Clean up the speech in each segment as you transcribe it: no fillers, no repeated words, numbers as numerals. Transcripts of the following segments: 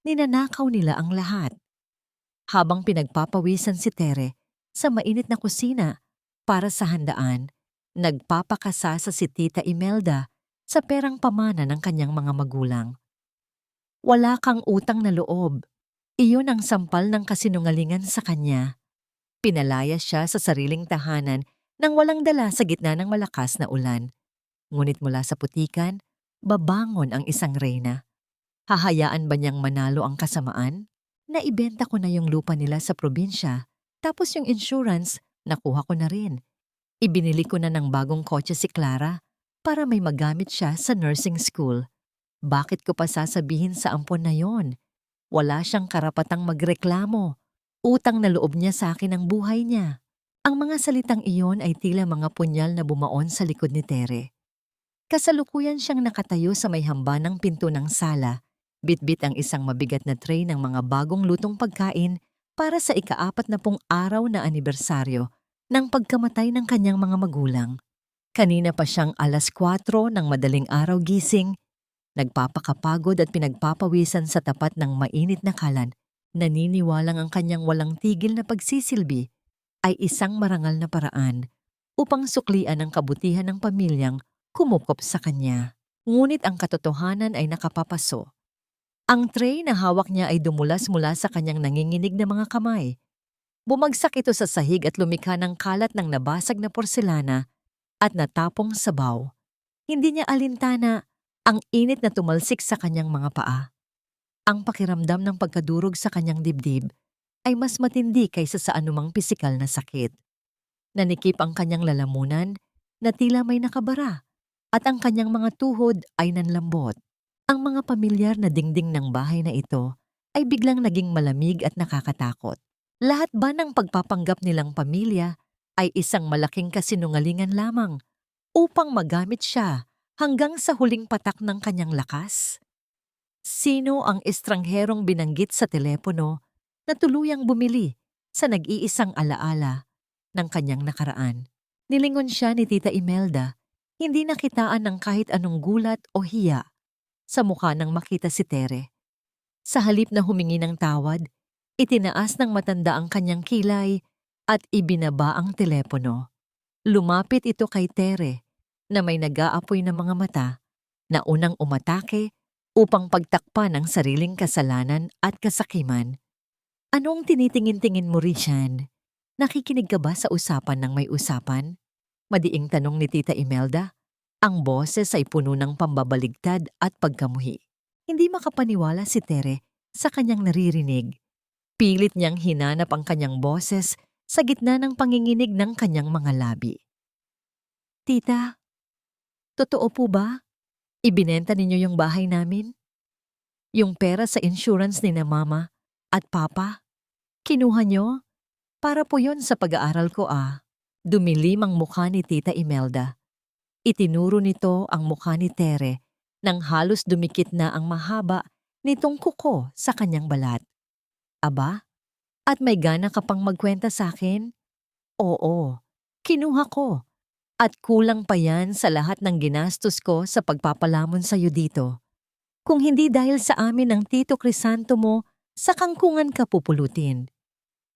Ninanakaw nila ang lahat. Habang pinagpapawisan si Tere sa mainit na kusina para sa handaan, nagpapakasasa si Tita Imelda sa perang pamana ng kanyang mga magulang. Wala kang utang na loob. Iyon ang sampal ng kasinungalingan sa kanya. Pinalaya siya sa sariling tahanan nang walang dala sa gitna ng malakas na ulan. Ngunit mula sa putikan, babangon ang isang reyna. Hahayaan ba niyang manalo ang kasamaan? Naibenta ko na yung lupa nila sa probinsya, tapos yung insurance, nakuha ko na rin. Ibinili ko na ng bagong kotse si Clara para may magamit siya sa nursing school. Bakit ko pa sasabihin sa ampon na yon? Wala siyang karapatang magreklamo. Utang na loob niya sa akin ang buhay niya. Ang mga salitang iyon ay tila mga punyal na bumaon sa likod ni Tere. Kasalukuyan siyang nakatayo sa may hamba ng pinto ng sala. Bitbit ang isang mabigat na tray ng mga bagong lutong pagkain para sa ika-40 araw na anibersaryo ng pagkamatay ng kanyang mga magulang. Kanina pa siyang 4:00 ng madaling araw gising, nagpapakapagod at pinagpapawisan sa tapat ng mainit na kalan. Naniniwalang ang kanyang walang tigil na pagsisilbi ay isang marangal na paraan upang suklian ang kabutihan ng pamilyang kumukop sa kanya. Ngunit ang katotohanan ay nakapapaso. Ang tray na hawak niya ay dumulas mula sa kanyang nanginginig na mga kamay. Bumagsak ito sa sahig at lumikha ng kalat ng nabasag na porselana at natapong sabaw. Hindi niya alintana ang init na tumalsik sa kanyang mga paa. Ang pakiramdam ng pagkadurog sa kanyang dibdib ay mas matindi kaysa sa anumang pisikal na sakit. Nanikip ang kanyang lalamunan na tila may nakabara at ang kanyang mga tuhod ay nanlambot. Ang mga pamilyar na dingding ng bahay na ito ay biglang naging malamig at nakakatakot. Lahat ba ng pagpapanggap nilang pamilya ay isang malaking kasinungalingan lamang upang magamit siya hanggang sa huling patak ng kanyang lakas? Sino ang estrangherong binanggit sa telepono na tuluyang bumili sa nag-iisang alaala ng kanyang nakaraan? Nilingon siya ni Tita Imelda, hindi nakitaan ng kahit anong gulat o hiya sa mukha nang makita si Tere. Sa halip na humingi ng tawad, itinaas ng matanda ang kanyang kilay at ibinaba ang telepono. Lumapit ito kay Tere na may nag-aapoy na mga mata na unang umatake upang pagtakpan ang sariling kasalanan at kasakiman. Anong tinitingin-tingin mo, Richan? Nakikinig ka ba sa usapan ng may usapan? Madiing tanong ni Tita Imelda. Ang boses ay puno ng pambabaligtad at pagkamuhi. Hindi makapaniwala si Tere sa kanyang naririnig. Pilit niyang hinanap ang kanyang boses sa gitna ng panginginig ng kanyang mga labi. Tita, totoo po ba? Ibinenta ninyo yung bahay namin? Yung pera sa insurance ni na Mama at Papa? Kinuha nyo? Para po yon sa pag-aaral ko Dumilim ang mukha ni Tita Imelda. Itinuro nito ang mukha ni Tere nang halos dumikit na ang mahaba nitong kuko sa kanyang balat. Aba, at may gana ka pang magkwenta sa akin? Oo, kinuha ko. At kulang pa yan sa lahat ng ginastos ko sa pagpapalamon sa'yo dito. Kung hindi dahil sa amin ng Tito Crisanto mo, sa kangkungan ka pupulutin.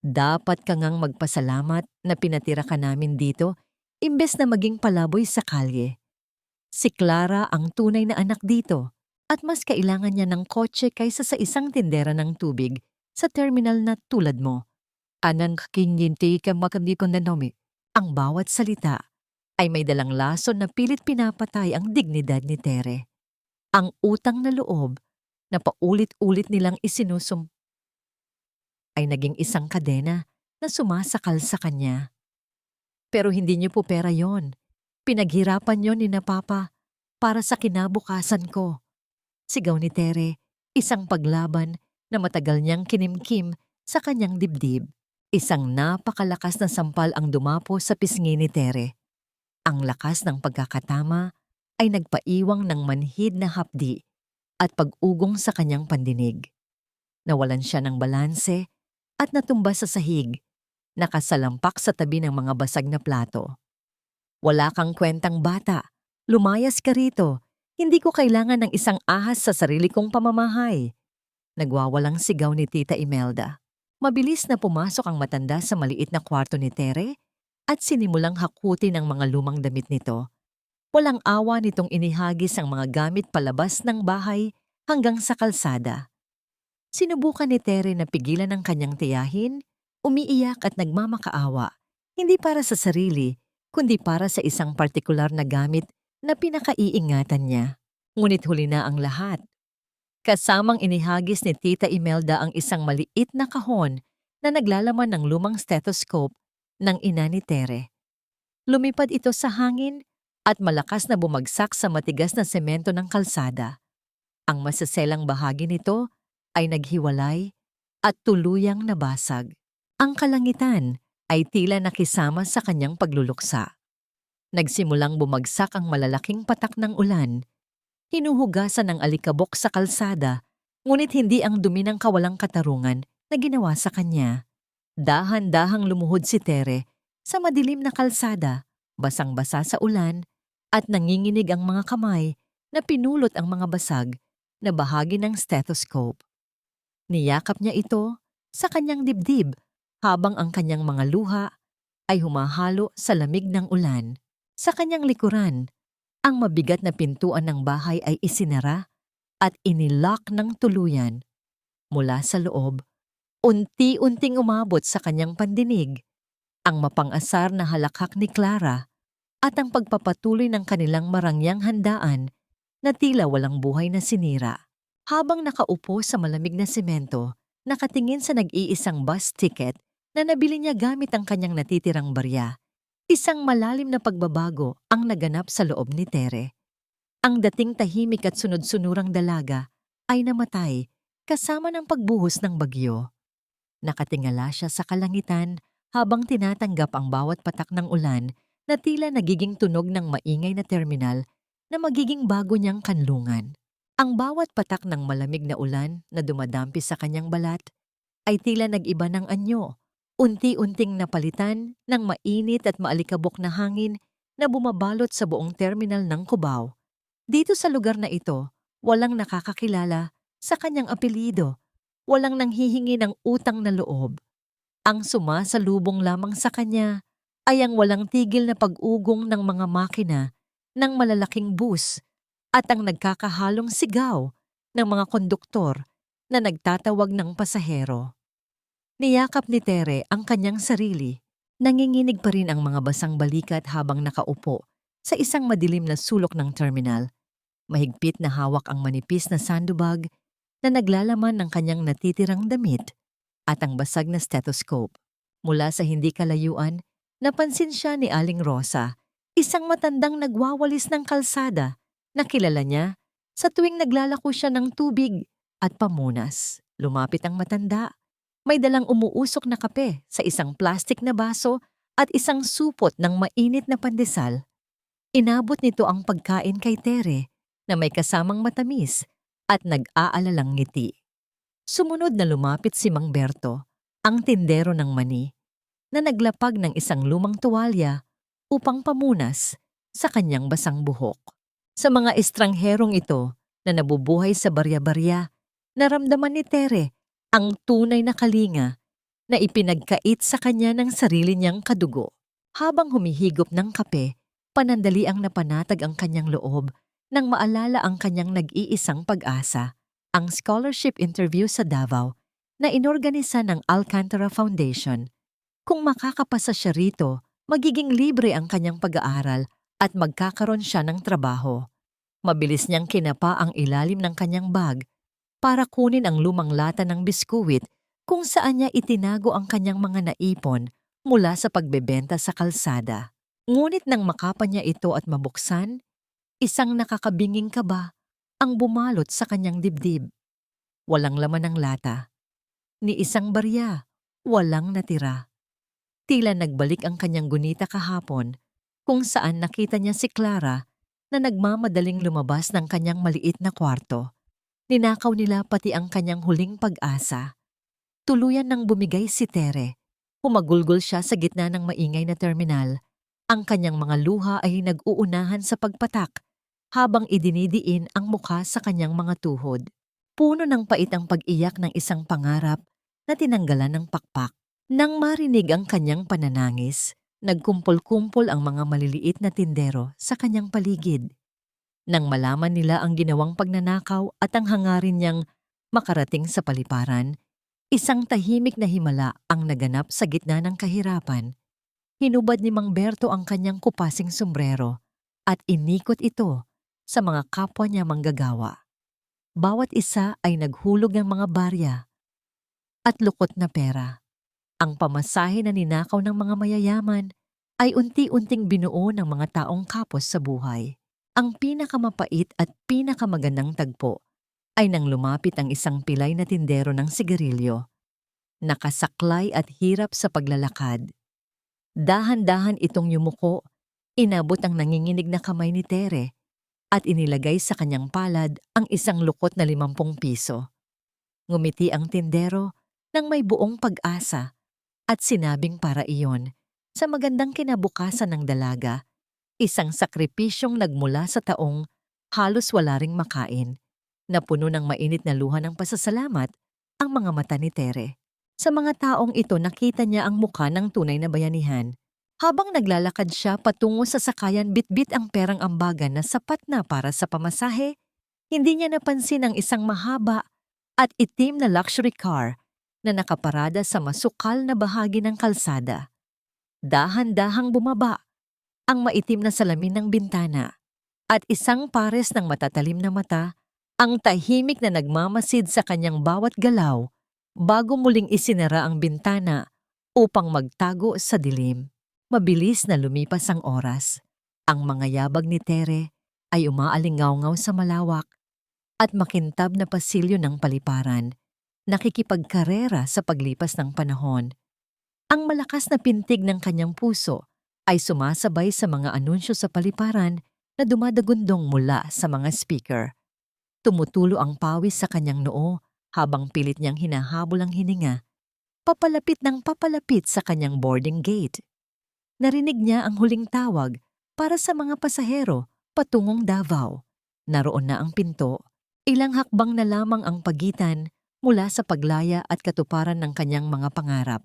Dapat ka ngang magpasalamat na pinatira ka namin dito imbes na maging palaboy sa kalye. Si Clara ang tunay na anak dito at mas kailangan niya ng kotse kaysa sa isang tindera ng tubig sa terminal na tulad mo. Anang kinyinti ka makandikon na nomi. Ang bawat salita ay may dalang lason na pilit pinapatay ang dignidad ni Tere. Ang utang na loob na paulit-ulit nilang isinusum ay naging isang kadena na sumasakal sa kanya. Pero hindi niyo po pera yon. Pinaghirapan yon ni na Papa para sa kinabukasan ko. Sigaw ni Tere, isang paglaban na matagal niyang kinimkim sa kanyang dibdib. Isang napakalakas na sampal ang dumapo sa pisngi ni Tere. Ang lakas ng pagkakatama ay nagpaiwang ng manhid na hapdi at pag-ugong sa kanyang pandinig. Nawalan siya ng balanse at natumba sa sahig, nakasalampak sa tabi ng mga basag na plato. Wala kang kwentang bata, lumayas ka rito, hindi ko kailangan ng isang ahas sa sarili kong pamamahay. Nagwawalang sigaw ni Tita Imelda. Mabilis na pumasok ang matanda sa maliit na kwarto ni Tere at sinimulang hakutin ang mga lumang damit nito. Walang awa nitong inihagis ang mga gamit palabas ng bahay hanggang sa kalsada. Sinubukan ni Tere na pigilan ang kanyang tiyahin, umiiyak at nagmamakaawa, hindi para sa sarili, kundi para sa isang partikular na gamit na pinakaiingatan niya. Ngunit huli na ang lahat. Kasamang inihagis ni Tita Imelda ang isang maliit na kahon na naglalaman ng lumang stethoscope ng ina ni Tere. Lumipad ito sa hangin at malakas na bumagsak sa matigas na semento ng kalsada. Ang masaselang bahagi nito ay naghiwalay at tuluyang nabasag. Ang kalangitan ay tila nakisama sa kanyang pagluluksa. Nagsimulang bumagsak ang malalaking patak ng ulan. Hinuhugasan ng alikabok sa kalsada, ngunit hindi ang dumi ng kawalang katarungan na ginawa sa kanya. Dahan-dahang lumuhod si Tere sa madilim na kalsada, basang-basa sa ulan, at nanginginig ang mga kamay na pinulot ang mga basag na bahagi ng stethoscope. Niyakap niya ito sa kanyang dibdib habang ang kanyang mga luha ay humahalo sa lamig ng ulan. Sa kanyang likuran, ang mabigat na pintuan ng bahay ay isinara at inilock ng tuluyan. Mula sa loob, unti-unting umabot sa kanyang pandinig ang mapang-asar na halakhak ni Clara at ang pagpapatuloy ng kanilang marangyang handaan na tila walang buhay na sinira. Habang nakaupo sa malamig na semento, nakatingin sa nag-iisang bus ticket na nabili niya gamit ang kanyang natitirang barya, isang malalim na pagbabago ang naganap sa loob ni Tere. Ang dating tahimik at sunod-sunurang dalaga ay namatay kasama ng pagbuhos ng bagyo. Nakatingala siya sa kalangitan habang tinatanggap ang bawat patak ng ulan na tila nagiging tunog ng maingay na terminal na magiging bago niyang kanlungan. Ang bawat patak ng malamig na ulan na dumadampi sa kanyang balat ay tila nag-iba ng anyo, unti-unting napalitan ng mainit at maalikabok na hangin na bumabalot sa buong terminal ng Cubao. Dito sa lugar na ito, walang nakakakilala sa kanyang apelyido, walang nanghihingi ng utang na loob. Ang sumasalubong lamang sa kanya ay ang walang tigil na pag-ugong ng mga makina ng malalaking bus at ang nagkakahalong sigaw ng mga konduktor na nagtatawag ng pasahero. Niyakap ni Tere ang kanyang sarili. Nanginginig pa rin ang mga basang balikat habang nakaupo sa isang madilim na sulok ng terminal. Mahigpit na hawak ang manipis na sandubag na naglalaman ng kanyang natitirang damit at ang basag na stethoscope. Mula sa hindi kalayuan, napansin siya ni Aling Rosa, isang matandang nagwawalis ng kalsada na kilala niya sa tuwing naglalako siya ng tubig at pamunas. Lumapit ang matanda. May dalang umuusok na kape sa isang plastik na baso at isang supot ng mainit na pandesal. Inabot nito ang pagkain kay Tere na may kasamang matamis at nag-aalalang ngiti. Sumunod na lumapit si Mang Berto, ang tindero ng mani, na naglapag ng isang lumang tuwalya upang pamunas sa kanyang basang buhok. Sa mga estrangherong ito na nabubuhay sa barya-barya, naramdaman ni Tere ang tunay na kalinga na ipinagkait sa kanya ng sarili niyang kadugo. Habang humihigop ng kape, panandali ang napanatag ang kanyang loob nang maalala ang kanyang nag-iisang pag-asa, ang scholarship interview sa Davao na inorganisa ng Alcantara Foundation. Kung makakapasa siya rito, magiging libre ang kanyang pag-aaral at magkakaroon siya ng trabaho. Mabilis niyang kinapa ang ilalim ng kanyang bag para kunin ang lumang lata ng biskuit kung saan niya itinago ang kanyang mga naipon mula sa pagbebenta sa kalsada. Ngunit nang makapa niya ito at mabuksan, isang nakakabinging kaba ang bumalot sa kanyang dibdib. Walang laman ng lata. Ni isang barya, walang natira. Tila nagbalik ang kanyang gunita kahapon kung saan nakita niya si Clara na nagmamadaling lumabas ng kanyang maliit na kwarto. Ninakaw nila pati ang kanyang huling pag-asa. Tuluyan nang bumigay si Tere. Humagulgol siya sa gitna ng maingay na terminal. Ang kanyang mga luha ay nag-uunahan sa pagpatak habang idinidiin ang mukha sa kanyang mga tuhod. Puno ng pait ang pag-iyak ng isang pangarap na tinanggalan ng pakpak. Nang marinig ang kanyang pananangis, nagkumpol-kumpol ang mga maliliit na tindero sa kanyang paligid. Nang malaman nila ang ginawang pagnanakaw at ang hangarin niyang makarating sa paliparan, isang tahimik na himala ang naganap sa gitna ng kahirapan. Hinubad ni Mang Berto ang kanyang kupasing sombrero at inikot ito sa mga kapwa niya manggagawa. Bawat isa ay naghulog ng mga barya at lukot na pera. Ang pamasahe na ninakaw ng mga mayayaman ay unti-unting binuo ng mga taong kapos sa buhay. Ang pinakamapait at pinakamagandang tagpo ay nang lumapit ang isang pilay na tindero ng sigarilyo. Nakasaklay at hirap sa paglalakad. Dahan-dahan itong yumuko, inabot ang nanginginig na kamay ni Tere at inilagay sa kanyang palad ang isang lukot na 50 piso. Ngumiti ang tindero nang may buong pag-asa at sinabing para iyon sa magandang kinabukasan ng dalaga, isang sakripisyong nagmula sa taong halos wala ring makain, na puno ng mainit na luha ng pasasalamat ang mga mata ni Tere. Sa mga taong ito nakita niya ang mukha ng tunay na bayanihan. Habang naglalakad siya patungo sa sakayan bitbit ang perang ambagan na sapat na para sa pamasahe, hindi niya napansin ang isang mahaba at itim na luxury car na nakaparada sa masukal na bahagi ng kalsada. Dahan-dahang bumaba ang maitim na salamin ng bintana at isang pares ng matatalim na mata ang tahimik na nagmamasid sa kanyang bawat galaw bago muling isinara ang bintana upang magtago sa dilim. Mabilis na lumipas ang oras. Ang mga yabag ni Tere ay umaalingaw-ngaw sa malawak at makintab na pasilyo ng paliparan, nakikipagkarera sa paglipas ng panahon. Ang malakas na pintig ng kanyang puso ay sumasabay sa mga anunsyo sa paliparan na dumadagundong mula sa mga speaker. Tumutulo ang pawis sa kanyang noo habang pilit niyang hinahabol ang hininga, papalapit ng papalapit sa kanyang boarding gate. Narinig niya ang huling tawag para sa mga pasahero patungong Davao. Naroon na ang pinto, ilang hakbang na lamang ang pagitan mula sa paglaya at katuparan ng kanyang mga pangarap.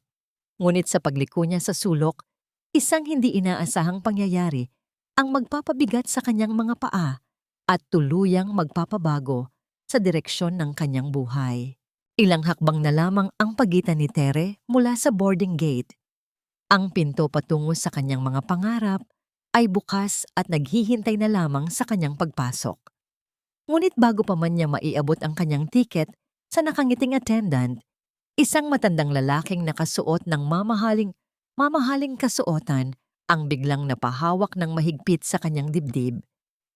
Ngunit sa pagliko niya sa sulok, isang hindi inaasahang pangyayari ang magpapabigat sa kanyang mga paa at tuluyang magpapabago sa direksyon ng kanyang buhay. Ilang hakbang na lamang ang pagitan ni Tere mula sa boarding gate. Ang pinto patungo sa kanyang mga pangarap ay bukas at naghihintay na lamang sa kanyang pagpasok. Ngunit bago pa man niya maiabot ang kanyang tiket sa nakangiting attendant, isang matandang lalaking nakasuot ng mamahaling kasuotan ang biglang napahawak ng mahigpit sa kanyang dibdib.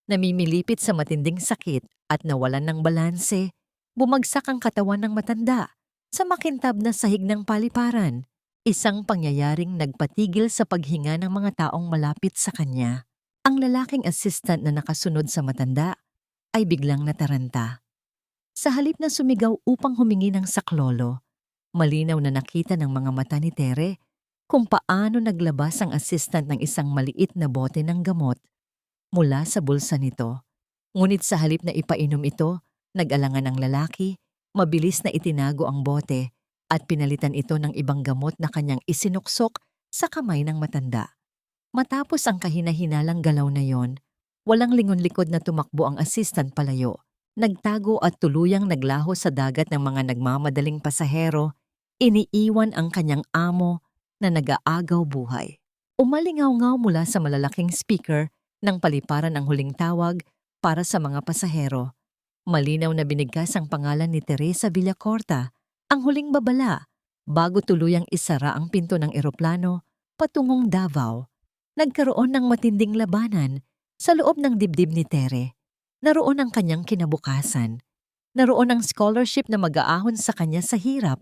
Namimilipit sa matinding sakit at nawalan ng balanse, bumagsak ang katawan ng matanda sa makintab na sahig ng paliparan. Isang pangyayaring nagpatigil sa paghinga ng mga taong malapit sa kanya. Ang lalaking assistant na nakasunod sa matanda ay biglang nataranta. Sa halip na sumigaw upang humingi ng saklolo, malinaw na nakita ng mga mata ni Tere kung paano naglabas ang assistant ng isang maliit na bote ng gamot mula sa bulsa nito. Ngunit sa halip na ipainom ito, nag-alangan ang lalaki, mabilis na itinago ang bote at pinalitan ito ng ibang gamot na kanyang isinuksok sa kamay ng matanda. Matapos ang kahina-hinalang galaw na yon, walang lingon-likod na tumakbo ang assistant palayo. Nagtago at tuluyang naglaho sa dagat ng mga nagmamadaling pasahero, iniiwan ang kanyang amo na nag-aagaw buhay. Umalingaw-ngaw mula sa malalaking speaker ng paliparan ang huling tawag para sa mga pasahero. Malinaw na binigkas ang pangalan ni Teresa Villacorta, ang huling babala, bago tuluyang isara ang pinto ng eroplano patungong Davao. Nagkaroon ng matinding labanan sa loob ng dibdib ni Tere. Naroon ang kanyang kinabukasan. Naroon ang scholarship na mag-aahon sa kanya sa hirap.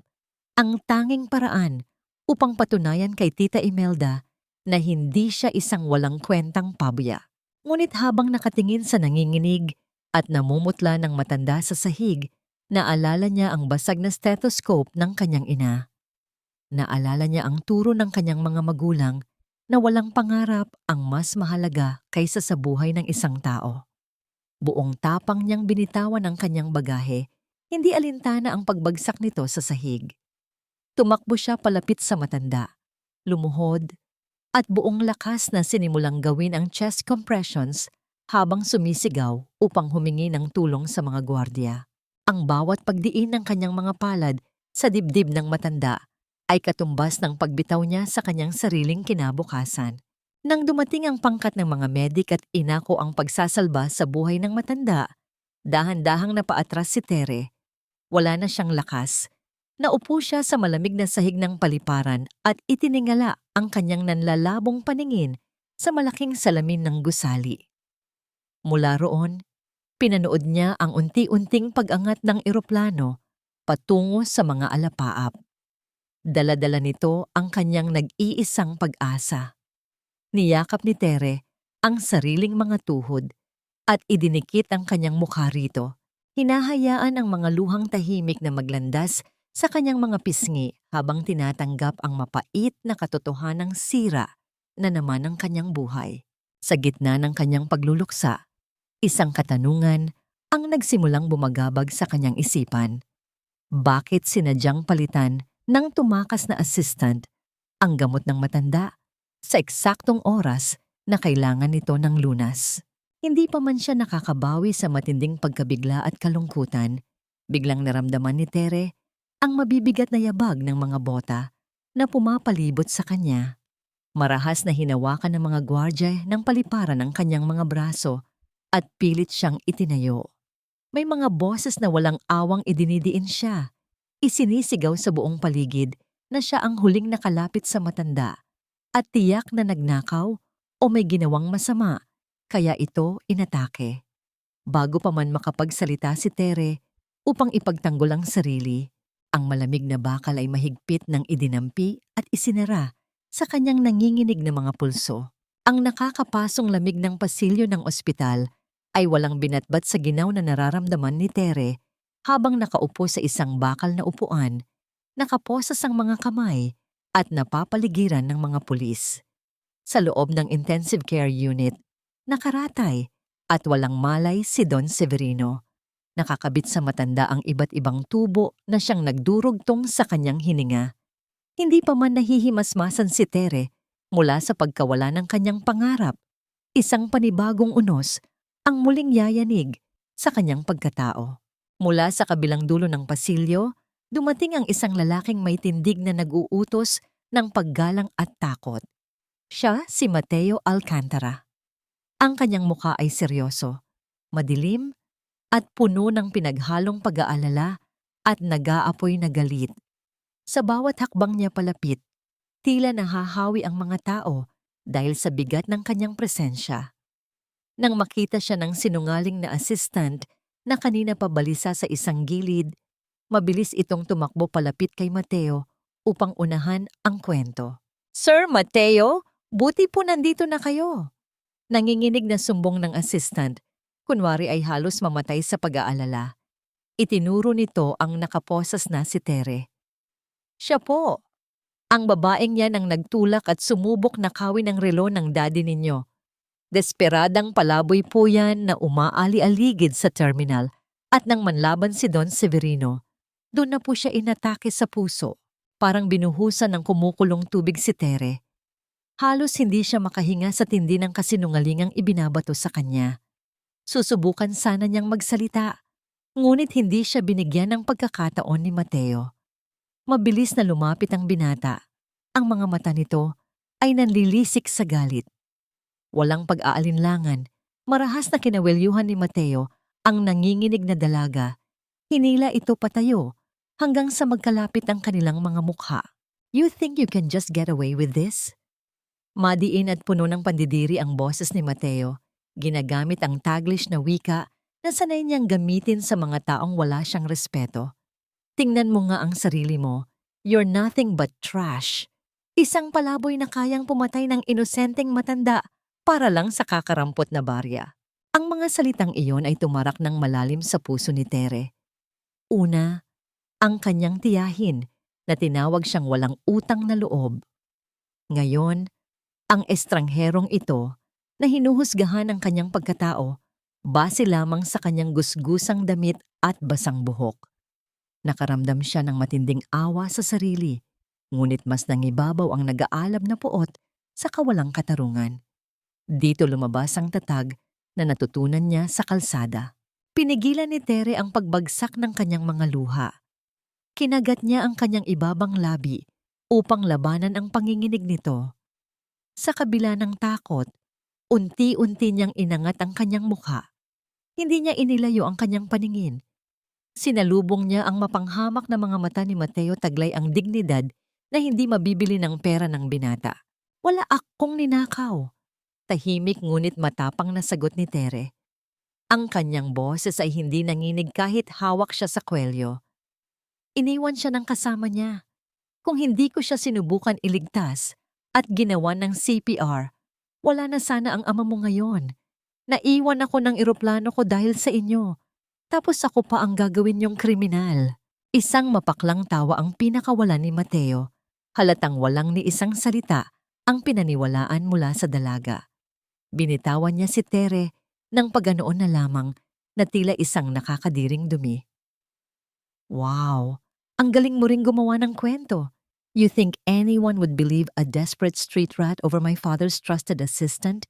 Ang tanging paraan upang patunayan kay Tita Imelda na hindi siya isang walang kwentang pabya. Ngunit habang nakatingin sa nanginginig at namumutla ng matanda sa sahig, naalala niya ang basag na stethoscope ng kanyang ina. Naalala niya ang turo ng kanyang mga magulang na walang pangarap ang mas mahalaga kaysa sa buhay ng isang tao. Buong tapang niyang binitawan ang kanyang bagahe, Hindi alintana ang pagbagsak nito sa sahig. Tumakbo siya palapit sa matanda, lumuhod, at buong lakas na sinimulang gawin ang chest compressions habang sumisigaw upang humingi ng tulong sa mga gwardiya. Ang bawat pagdiin ng kanyang mga palad sa dibdib ng matanda ay katumbas ng pagbitaw niya sa kanyang sariling kinabukasan. Nang dumating ang pangkat ng mga medik at inako ang pagsasalba sa buhay ng matanda, dahan-dahang napaatras si Tere. Wala na siyang lakas. Naupo siya sa malamig na sahig ng paliparan at itiningala ang kanyang nanlalabong paningin sa malaking salamin ng gusali. Mula roon, pinanood niya ang unti-unting pag-angat ng eroplano patungo sa mga alapaap. Dala-dala nito ang kanyang nag-iisang pag-asa. Niyakap ni Tere ang sariling mga tuhod at idinikit ang kanyang mukha rito. Hinahayaan ang mga luhang tahimik na maglandas sa kanyang mga pisngi habang tinatanggap ang mapait na katotohanang sira na naman ng kanyang buhay. Sa gitna ng kanyang pagluluksa, isang katanungan ang nagsimulang bumagabag sa kanyang isipan. Bakit sinadyang palitan ng tumakas na assistant ang gamot ng matanda sa eksaktong oras na kailangan nito ng lunas? Hindi pa man siya nakakabawi sa matinding pagkabigla at kalungkutan, biglang naramdaman ni Tere ang mabibigat na yabag ng mga bota na pumapalibot sa kanya. Marahas na hinawakan ng mga gwardya ng paliparan ng kanyang mga braso at pilit siyang itinayo. May mga boses na walang awang idinidiin siya. Isinisigaw sa buong paligid na siya ang huling nakalapit sa matanda at tiyak na nagnakaw o may ginawang masama. Kaya ito inatake. Bago pa man makapagsalita si Tere upang ipagtanggol ang sarili, ang malamig na bakal ay mahigpit ng idinampi at isinara sa kanyang nanginginig na mga pulso. Ang nakakapasong lamig ng pasilyo ng ospital ay walang binatbat sa ginaw na nararamdaman ni Tere habang nakaupo sa isang bakal na upuan, nakaposas ang mga kamay at napapaligiran ng mga pulis. Sa loob ng intensive care unit, nakaratay at walang malay si Don Severino. Nakakabit sa matanda ang iba't ibang tubo na siyang nagdurugtong sa kanyang hininga. Hindi pa man nahihimasmasan si Tere mula sa pagkawala ng kanyang pangarap. Isang panibagong unos ang muling yayanig sa kanyang pagkatao. Mula sa kabilang dulo ng pasilyo, dumating ang isang lalaking may tindig na nag-uutos ng paggalang at takot. Siya si Mateo Alcantara. Ang kanyang mukha ay seryoso, madilim, at puno ng pinaghalong pag-aalala at nag-aapoy na galit. Sa bawat hakbang niya palapit, tila nahahawi ang mga tao dahil sa bigat ng kanyang presensya. Nang makita siya ng sinungaling na assistant na kanina pa balisa sa isang gilid, mabilis itong tumakbo palapit kay Mateo upang unahan ang kwento. "Sir Mateo, buti po nandito na kayo." Nanginginig na sumbong ng assistant, kunwari ay halos mamatay sa pag-aalala. Itinuro nito ang nakaposas na si Tere. "Siya po. Ang babaeng yan ang nagtulak at sumubok na kawin ng relo ng daddy ninyo. Desperadang palaboy po yan na umaali-aligid sa terminal at nang manlaban si Don Severino, doon na po siya inatake sa puso. Parang binuhusan ng kumukulong tubig si Tere. Halos hindi siya makahinga sa tindi ng kasinungalingang ibinabato sa kanya. Susubukan sana niyang magsalita, ngunit hindi siya binigyan ng pagkakataon ni Mateo. Mabilis na lumapit ang binata. Ang mga mata nito ay nanlilisik sa galit. Walang pag-aalinlangan, marahas na kinawelyuhan ni Mateo ang nanginginig na dalaga. Hinila ito patayo hanggang sa magkalapit ang kanilang mga mukha. "You think you can just get away with this?" Madiin at puno ng pandidiri ang boses ni Mateo, ginagamit ang Taglish na wika na sanay niyang gamitin sa mga taong wala siyang respeto. "Tingnan mo nga ang sarili mo. You're nothing but trash. Isang palaboy na kayang pumatay ng inosenteng matanda para lang sa kakarampot na barya." Ang mga salitang iyon ay tumarak ng malalim sa puso ni Tere. Una, ang kanyang tiyahin na tinawag siyang walang utang na loob. Ngayon, ang estrangherong ito na hinuhusgahan ang kanyang pagkatao base lamang sa kanyang gusgusang damit at basang buhok. Nakaramdam siya ng matinding awa sa sarili, ngunit mas nangibabaw ang nag-aalab na puot sa kawalang katarungan. Dito lumabas ang tatag na natutunan niya sa kalsada. Pinigilan ni Tere ang pagbagsak ng kanyang mga luha. Kinagat niya ang kanyang ibabang labi upang labanan ang panginginig nito. Sa kabila ng takot, unti-unti niyang inangat ang kanyang mukha. Hindi niya inilayo ang kanyang paningin. Sinalubong niya ang mapanghamak na mga mata ni Mateo, taglay ang dignidad na hindi mabibili ng pera ng binata. Wala akong ninakaw. Tahimik ngunit matapang na sagot ni Tere. Ang kanyang boses ay hindi nanginig kahit hawak siya sa kwelyo. Iniwan siya ng kasama niya. Kung hindi ko siya sinubukan iligtas at ginawa ng CPR, wala na sana ang ama mo ngayon. Naiwan ako ng eroplano ko dahil sa inyo. Tapos ako pa ang gagawin niyong kriminal. Isang mapaklang tawa ang pinakawala ni Mateo. Halatang walang ni isang salita ang pinaniwalaan mula sa dalaga. Binitawan niya si Tere nang paganoon na lamang na tila isang nakakadiring dumi. Wow! Ang galing mo ring gumawa ng kwento. You think anyone would believe a desperate street rat over my father's trusted assistant?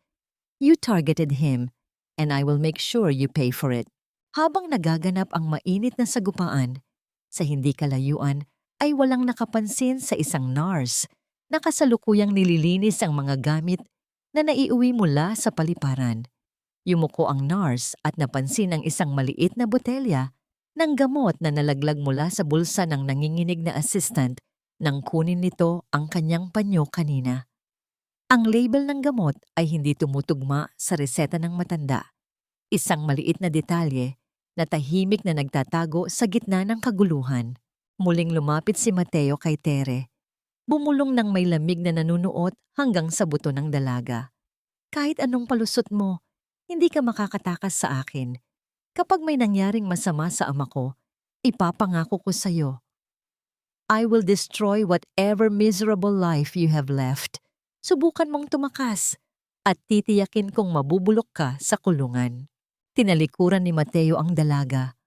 You targeted him, and I will make sure you pay for it. Habang nagaganap ang mainit na sagupaan, sa hindi kalayuan ay walang nakapansin sa isang nurse na kasalukuyang nililinis ang mga gamit na naiuwi mula sa paliparan. Yumuko ang nurse at napansin ang isang maliit na botelya ng gamot na nalaglag mula sa bulsa ng nanginginig na assistant nang kunin nito ang kanyang panyo kanina. Ang label ng gamot ay hindi tumutugma sa reseta ng matanda. Isang maliit na detalye na tahimik na nagtatago sa gitna ng kaguluhan. Muling lumapit si Mateo kay Tere. Bumulong ng may lamig na nanunuot hanggang sa buto ng dalaga. Kahit anong palusot mo, hindi ka makakatakas sa akin. Kapag may nangyaring masama sa ama ko, ipapangako ko sa iyo. I will destroy whatever miserable life you have left. Subukan mong tumakas at titiyakin kong mabubulok ka sa kulungan. Tinalikuran ni Mateo ang dalaga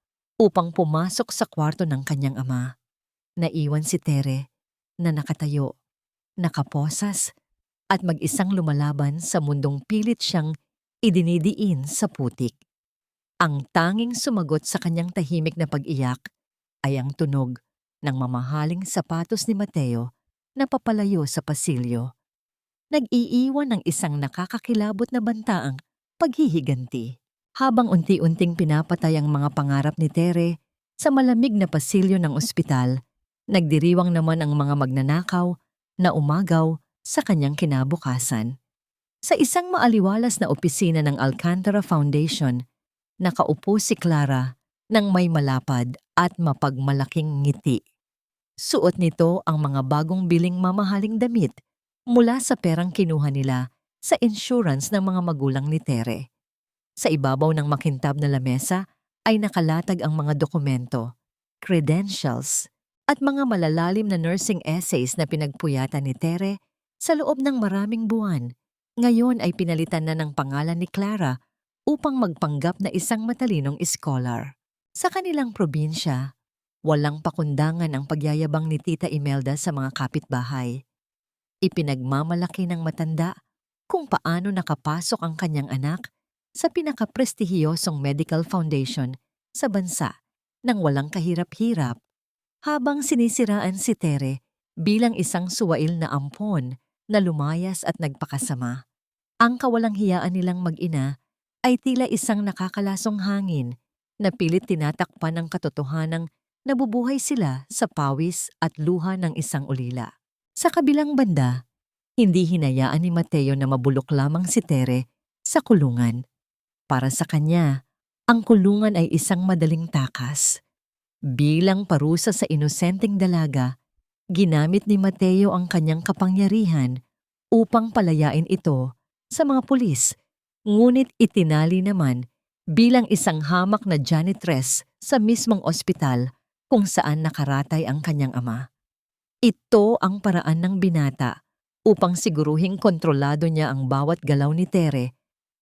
upang pumasok sa kwarto ng kanyang ama. Naiwan si Tere na nakatayo, nakaposas at mag-isang lumalaban sa mundong pilit siyang idinidiin sa putik. Ang tanging sumagot sa kanyang tahimik na pag-iyak ay ang tunog ng mamahaling sapatos ni Mateo na papalayo sa pasilyo. Nag-iiwan ng isang nakakakilabot na bantaang paghihiganti. Habang unti-unting pinapatay ang mga pangarap ni Tere sa malamig na pasilyo ng ospital, nagdiriwang naman ang mga magnanakaw na umagaw sa kanyang kinabukasan. Sa isang maaliwalas na opisina ng Alcantara Foundation, nakaupo si Clara nang may malapad at mapagmalaking ngiti. Suot nito ang mga bagong biling mamahaling damit mula sa perang kinuha nila sa insurance ng mga magulang ni Tere. Sa ibabaw ng makintab na lamesa ay nakalatag ang mga dokumento, credentials, at mga malalalim na nursing essays na pinagpuyatan ni Tere sa loob ng maraming buwan. Ngayon ay pinalitan na ng pangalan ni Clara upang magpanggap na isang matalinong scholar. Sa kanilang probinsya, walang pakundangan ang pagyayabang ni Tita Imelda sa mga kapitbahay. Ipinagmamalaki ng matanda kung paano nakapasok ang kanyang anak sa pinakaprestihiyosong medical foundation sa bansa nang walang kahirap-hirap, habang sinisiraan si Tere bilang isang suwail na ampon na lumayas at nagpakasama. Ang kawalang hiyaan nilang mag-ina ay tila isang nakakalasong hangin na pilit tinatakpan ng katotohanang nabubuhay sila sa pawis at luha ng isang ulila. Sa kabilang banda, hindi hinayaan ni Mateo na mabulok lamang si Tere sa kulungan. Para sa kanya, ang kulungan ay isang madaling takas. Bilang parusa sa inosenteng dalaga, ginamit ni Mateo ang kanyang kapangyarihan upang palayain ito sa mga pulis, ngunit itinali naman bilang isang hamak na janitress sa mismong ospital kung saan nakaratay ang kanyang ama. Ito ang paraan ng binata upang siguruhing kontrolado niya ang bawat galaw ni Tere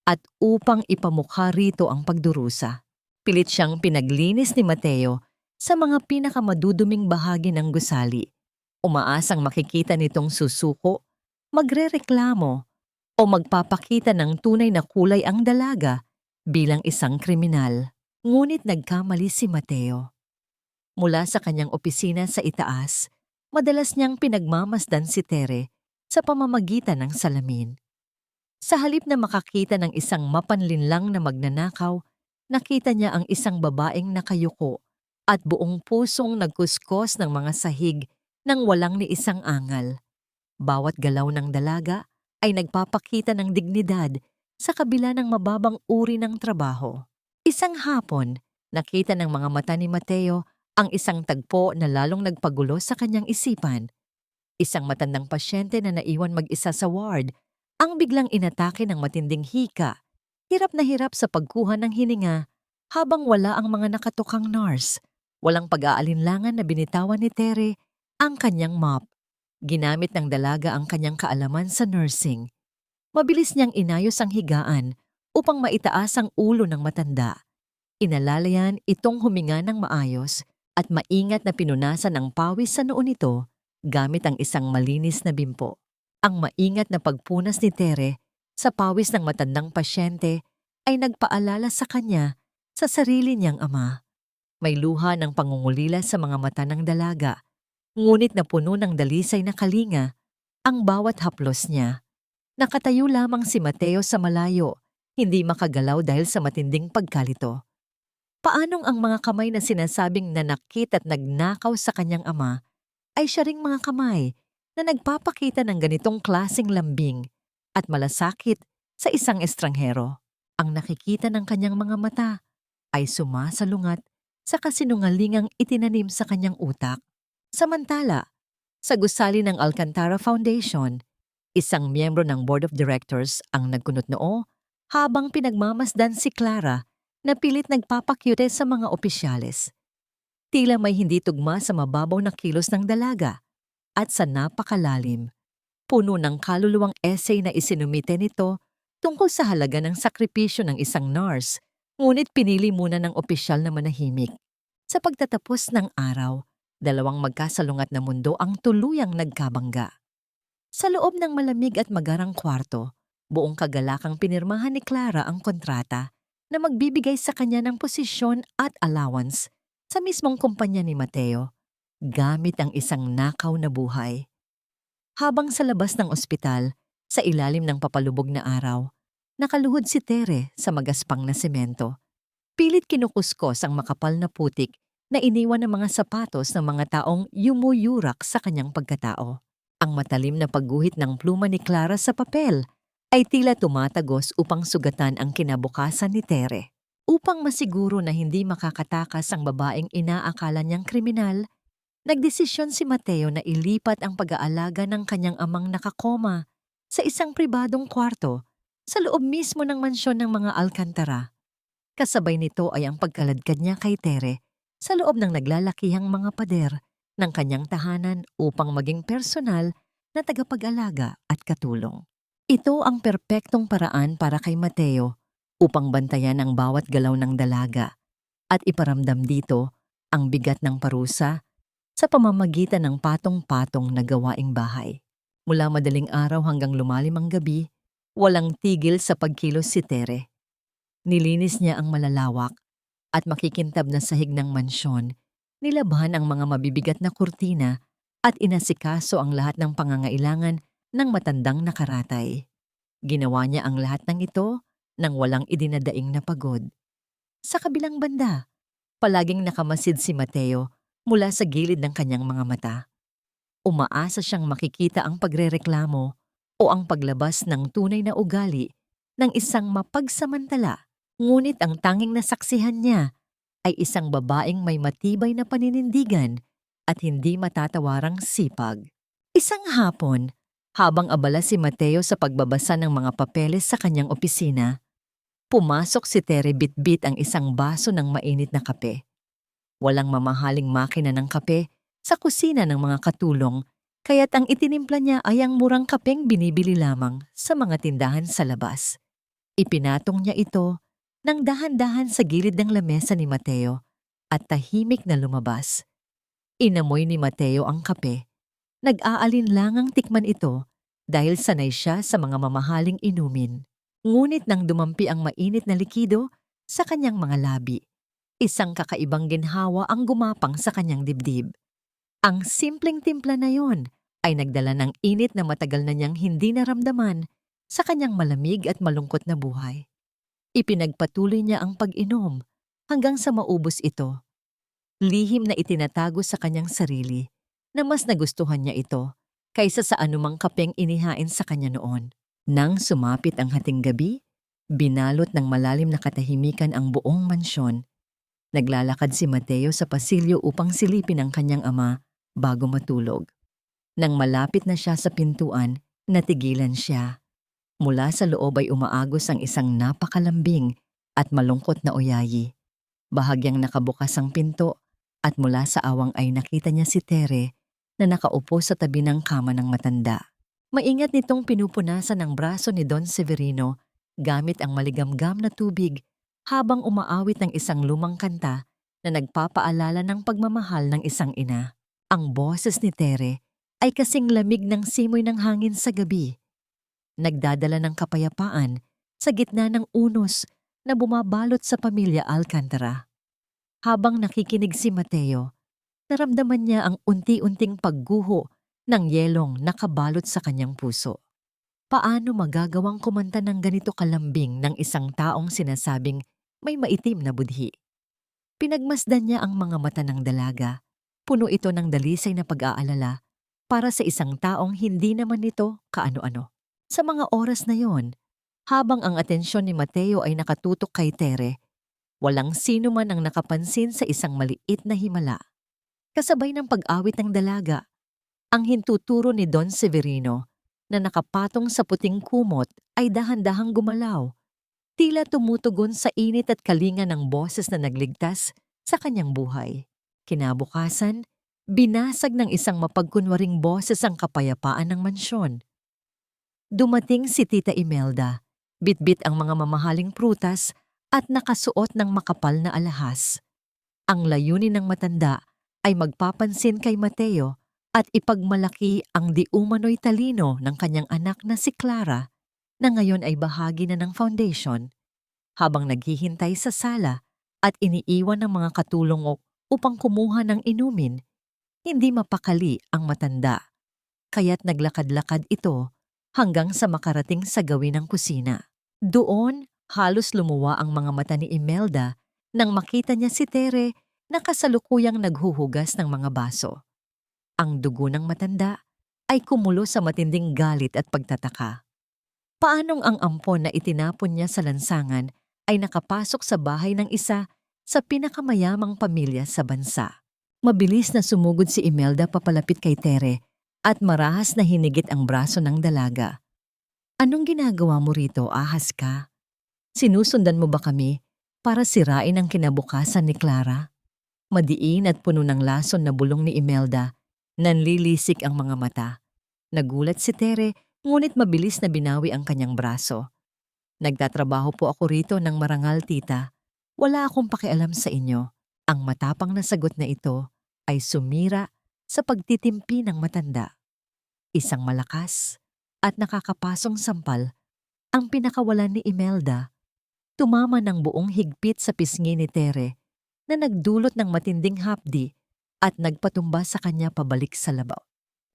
at upang ipamukha rito ang pagdurusa. Pilit siyang pinaglinis ni Mateo sa mga pinakamaduduming bahagi ng gusali. Umaasang makikita nitong susuko, magrereklamo, o magpapakita ng tunay na kulay ang dalaga bilang isang kriminal. Ngunit nagkamali si Mateo. Mula sa kanyang opisina sa itaas, madalas niyang pinagmamasdan si Tere sa pamamagitan ng salamin. Sa halip na makakita ng isang mapanlinlang na magnanakaw, nakita niya ang isang babaeng nakayuko at buong pusong nagkuskos ng mga sahig nang walang ni isang angal. Bawat galaw ng dalaga ay nagpapakita ng dignidad sa kabila ng mababang uri ng trabaho. Isang hapon, nakita ng mga mata ni Mateo ang isang tagpo na lalong nagpagulo sa kanyang isipan. Isang matandang pasyente na naiwan mag-isa sa ward ang biglang inatake ng matinding hika, hirap na hirap sa pagkuha ng hininga habang wala ang mga nakatukang nurse. Walang pag-aalinlangan na binitawan ni Tere ang kanyang mop. Ginamit ng dalaga ang kanyang kaalaman sa nursing. Mabilis niyang inayos ang higaan upang maitaas ang ulo ng matanda. Inalalayan itong huminga ng maayos at maingat na pinunasan ang pawis sa noo nito gamit ang isang malinis na bimpo. Ang maingat na pagpunas ni Tere sa pawis ng matandang pasyente ay nagpaalala sa kanya sa sarili niyang ama. May luha ng pangungulila sa mga mata ng dalaga, ngunit napuno ng dalisay na kalinga ang bawat haplos niya. Nakatayo lamang si Mateo sa malayo, hindi makagalaw dahil sa matinding pagkalito. Paanong ang mga kamay na sinasabing nanakit at nagnakaw sa kanyang ama ay siya ring mga kamay na nagpapakita ng ganitong klaseng lambing at malasakit sa isang estranghero. Ang nakikita ng kanyang mga mata ay sumasalungat sa kasinungalingang itinanim sa kanyang utak. Samantala, sa gusali ng Alcantara Foundation, isang miyembro ng Board of Directors ang nagkunot-noo habang pinagmamasdan si Clara na pilit nagpapakyute sa mga opisyales. Tila may hindi tugma sa mababaw na kilos ng dalaga at sa napakalalim, puno ng kaluluwang essay na isinumite nito tungkol sa halaga ng sakripisyo ng isang nurse, ngunit pinili muna ng opisyal na manahimik. Sa pagtatapos ng araw, dalawang magkasalungat na mundo ang tuluyang nagkabangga. Sa loob ng malamig at magarang kwarto, buong kagalakang pinirmahan ni Clara ang kontrata na magbibigay sa kanya ng posisyon at allowance sa mismong kumpanya ni Mateo, gamit ang isang nakaw na buhay. Habang sa labas ng ospital, sa ilalim ng papalubog na araw, nakaluhod si Tere sa magaspang na semento. Pilit kinukuskos ang makapal na putik na iniwan ng mga sapatos ng mga taong yumuyurak sa kanyang pagkatao. Ang matalim na pagguhit ng pluma ni Clara sa papel ay tila tumatagos upang sugatan ang kinabukasan ni Tere. Upang masiguro na hindi makakatakas ang babaeng inaakala niyang kriminal, nagdesisyon si Mateo na ilipat ang pag-aalaga ng kanyang amang nakakoma sa isang pribadong kwarto sa loob mismo ng mansyon ng mga Alcantara. Kasabay nito ay ang pagkaladkad niya kay Tere sa loob ng naglalakihang mga pader ng kanyang tahanan upang maging personal na tagapag-alaga at katulong. Ito ang perpektong paraan para kay Mateo upang bantayan ang bawat galaw ng dalaga at iparamdam dito ang bigat ng parusa sa pamamagitan ng patong-patong na gawaing bahay. Mula madaling araw hanggang lumalim ang gabi, walang tigil sa pagkilos si Tere. Nilinis niya ang malalawak at makikintab na sahig ng mansyon, nilabhan ang mga mabibigat na kurtina at inasikaso ang lahat ng pangangailangan ng matandang nakaratay. Ginawa niya ang lahat ng ito nang walang idinadaing na pagod. Sa kabilang banda, palaging nakamasid si Mateo mula sa gilid ng kanyang mga mata. Umaasa siyang makikita ang pagrereklamo o ang paglabas ng tunay na ugali ng isang mapagsamantala, ngunit ang tanging nasaksihan niya ay isang babaeng may matibay na paninindigan at hindi matatawarang sipag. Isang hapon, habang abala si Mateo sa pagbabasa ng mga papeles sa kanyang opisina, pumasok si Tere bitbit ang isang baso ng mainit na kape. Walang mamahaling makina ng kape sa kusina ng mga katulong, kaya't ang itinimpla niya ay ang murang kapeng binibili lamang sa mga tindahan sa labas. Ipinatong niya ito ng dahan-dahan sa gilid ng lamesa ni Mateo at tahimik na lumabas. Inamoy ni Mateo ang kape. Nag-aalinlangang tikman ito dahil sanay siya sa mga mamahaling inumin. Ngunit nang dumampi ang mainit na likido sa kanyang mga labi, isang kakaibang ginhawa ang gumapang sa kanyang dibdib. Ang simpleng timpla na yon ay nagdala ng init na matagal na niyang hindi naramdaman sa kanyang malamig at malungkot na buhay. Ipinagpatuloy niya ang pag-inom hanggang sa maubos ito. Lihim na itinatago sa kanyang sarili na mas nagustuhan niya ito kaysa sa anumang kapeng inihain sa kanya noon. Nang sumapit ang hating gabi, binalot ng malalim na katahimikan ang buong mansyon. Naglalakad si Mateo sa pasilyo upang silipin ang kanyang ama bago matulog. Nang malapit na siya sa pintuan, natigilan siya. Mula sa loob ay umaagos ang isang napakalambing at malungkot na uyayi. Bahagyang nakabukas ang pinto at mula sa awang ay nakita niya si Tere na nakaupo sa tabi ng kama ng matanda. Maingat nitong pinupunasan ang braso ni Don Severino gamit ang maligamgam na tubig habang umaawit ng isang lumang kanta na nagpapaalala ng pagmamahal ng isang ina. Ang boses ni Tere ay kasing lamig ng simoy ng hangin sa gabi. Nagdadala ng kapayapaan sa gitna ng unos na bumabalot sa pamilya Alcantara. Habang nakikinig si Mateo, naramdaman niya ang unti-unting pagguho ng yelong nakabalot sa kanyang puso. Paano magagawang kumanta ng ganito kalambing ng isang taong sinasabing may maitim na budhi? Pinagmasdan niya ang mga mata ng dalaga. Puno ito ng dalisay na pag-aalala para sa isang taong hindi naman nito kaano-ano. Sa mga oras na yon, habang ang atensyon ni Mateo ay nakatutok kay Tere, walang sino man ang nakapansin sa isang maliit na himala. Kasabay ng pag-awit ng dalaga, ang hintuturo ni Don Severino na nakapatong sa puting kumot ay dahan-dahang gumalaw, tila tumutugon sa init at kalinga ng boses na nagligtas sa kanyang buhay. Kinabukasan, binasag ng isang mapagkunwaring boses ang kapayapaan ng mansyon. Dumating si Tita Imelda, bitbit ang mga mamahaling prutas at nakasuot ng makapal na alahas. Ang layunin ng matanda ay magpapansin kay Mateo at ipagmalaki ang di umano'y talino ng kanyang anak na si Clara na ngayon ay bahagi na ng foundation. Habang naghihintay sa sala at iniiwan ng mga katulong upang kumuha ng inumin, hindi mapakali ang matanda. Kaya't naglakad-lakad ito hanggang sa makarating sa gawin ng kusina. Doon, halos lumuwa ang mga mata ni Imelda nang makita niya si Tere na kasalukuyang naghuhugas ng mga baso. Ang dugo ng matanda ay kumulo sa matinding galit at pagtataka. Paanong ang ampon na itinapon niya sa lansangan ay nakapasok sa bahay ng isa sa pinakamayamang pamilya sa bansa? Mabilis na sumugod si Imelda papalapit kay Tere at marahas na hinigit ang braso ng dalaga. Anong ginagawa mo rito, ahas ka? Sinusundan mo ba kami para sirain ang kinabukasan ni Clara? Madiin at puno ng lason na bulong ni Imelda. Nanlilisik ang mga mata. Nagulat si Tere, ngunit mabilis na binawi ang kanyang braso. Nagtatrabaho po ako rito ng marangal, tita. Wala akong pakialam sa inyo. Ang matapang na sagot na ito ay sumira sa pagtitimpi ng matanda. Isang malakas at nakakapasong sampal ang pinakawalan ni Imelda. Tumama ng buong higpit sa pisngi ni Tere na nagdulot ng matinding hapdi at nagpatumba sa kanya pabalik sa labaw.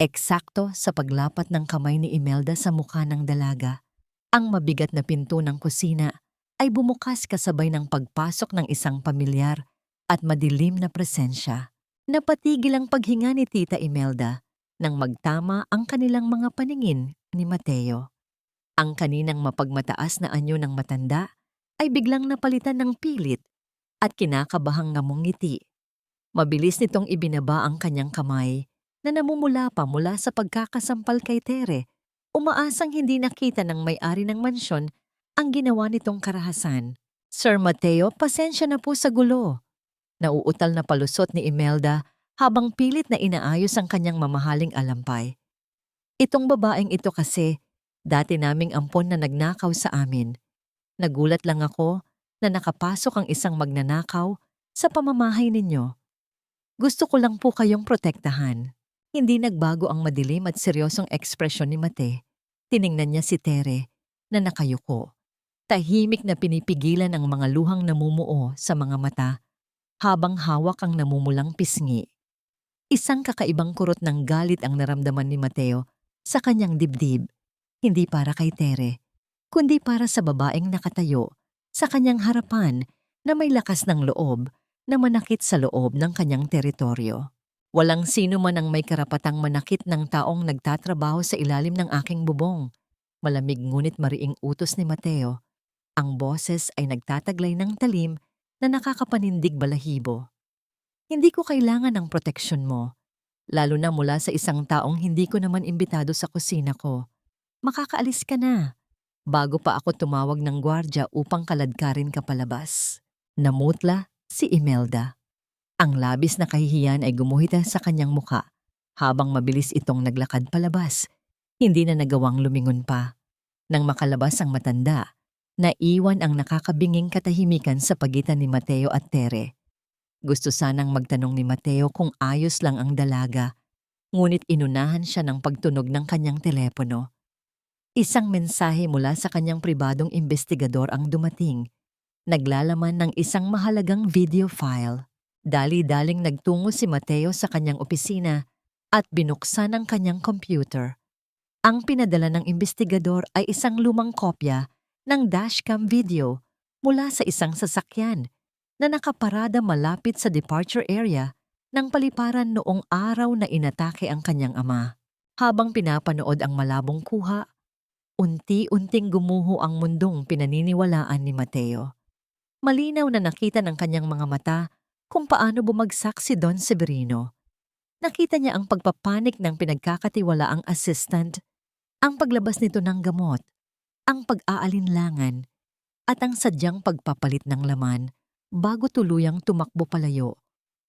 Eksakto sa paglapat ng kamay ni Imelda sa mukha ng dalaga, ang mabigat na pinto ng kusina ay bumukas kasabay ng pagpasok ng isang pamilyar at madilim na presensya. Napatigil ang paghinga ni Tita Imelda nang magtama ang kanilang mga paningin ni Mateo. Ang kaninang mapagmataas na anyo ng matanda ay biglang napalitan ng pilit at kinakabahang ngamong ngiti. Mabilis nitong ibinaba ang kanyang kamay na namumula pa mula sa pagkakasampal kay Tere, umaasang hindi nakita ng may-ari ng mansyon ang ginawa nitong karahasan. Sir Mateo, pasensya na po sa gulo. Nauutal na palusot ni Imelda habang pilit na inaayos ang kanyang mamahaling alampay. Itong babaeng ito kasi, dati naming ampon na nagnakaw sa amin. Nagulat lang ako na nakapasok ang isang magnanakaw sa pamamahay ninyo. Gusto ko lang po kayong protektahan. Hindi nagbago ang madilim at seryosong ekspresyon ni Mate. Tiningnan niya si Tere na nakayuko. Tahimik na pinipigilan ang mga luhang namumuo sa mga mata habang hawak ang namumulang pisngi. Isang kakaibang kurot ng galit ang naramdaman ni Mateo sa kanyang dibdib. Hindi para kay Tere, kundi para sa babaeng nakatayo sa kanyang harapan na may lakas ng loob na manakit sa loob ng kanyang teritoryo. Walang sino man ang may karapatang manakit ng taong nagtatrabaho sa ilalim ng aking bubong. Malamig ngunit mariing utos ni Mateo. Ang boses ay nagtataglay ng talim na nakakapanindig balahibo. Hindi ko kailangan ng proteksyon mo, lalo na mula sa isang taong hindi ko naman imbitado sa kusina ko. Makakaalis ka na, bago pa ako tumawag ng gwardya upang kaladkarin ka palabas. Namutla si Imelda. Ang labis na kahihiyan ay gumuhit sa kanyang muka habang mabilis itong naglakad palabas. Hindi na nagawang lumingon pa. Nang makalabas ang matanda, naiwan ang nakakabinging katahimikan sa pagitan ni Mateo at Tere. Gusto sanang magtanong ni Mateo kung ayos lang ang dalaga, ngunit inunahan siya ng pagtunog ng kanyang telepono. Isang mensahe mula sa kanyang pribadong investigador ang dumating. Naglalaman ng isang mahalagang video file. Dali-daling nagtungo si Mateo sa kanyang opisina at binuksan ang kanyang computer. Ang pinadala ng investigador ay isang lumang kopya ng dashcam video mula sa isang sasakyan na nakaparada malapit sa departure area ng paliparan noong araw na inatake ang kanyang ama. Habang pinapanood ang malabong kuha, unti-unting gumuho ang mundong pinaniniwalaan ni Mateo. Malinaw na nakita ng kanyang mga mata kung paano bumagsak si Don Severino. Nakita niya ang pagpapanik ng pinagkakatiwalaang assistant, ang paglabas nito ng gamot, ang pag-aalinlangan, at ang sadyang pagpapalit ng laman bago tuluyang tumakbo palayo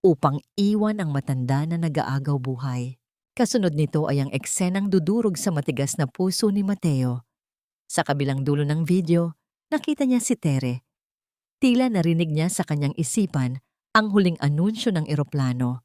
upang iwan ang matanda na nag-aagaw buhay. Kasunod nito ay ang eksenang dudurog sa matigas na puso ni Mateo. Sa kabilang dulo ng video, nakita niya si Tere. Tila narinig niya sa kanyang isipan ang huling anunsyo ng eroplano.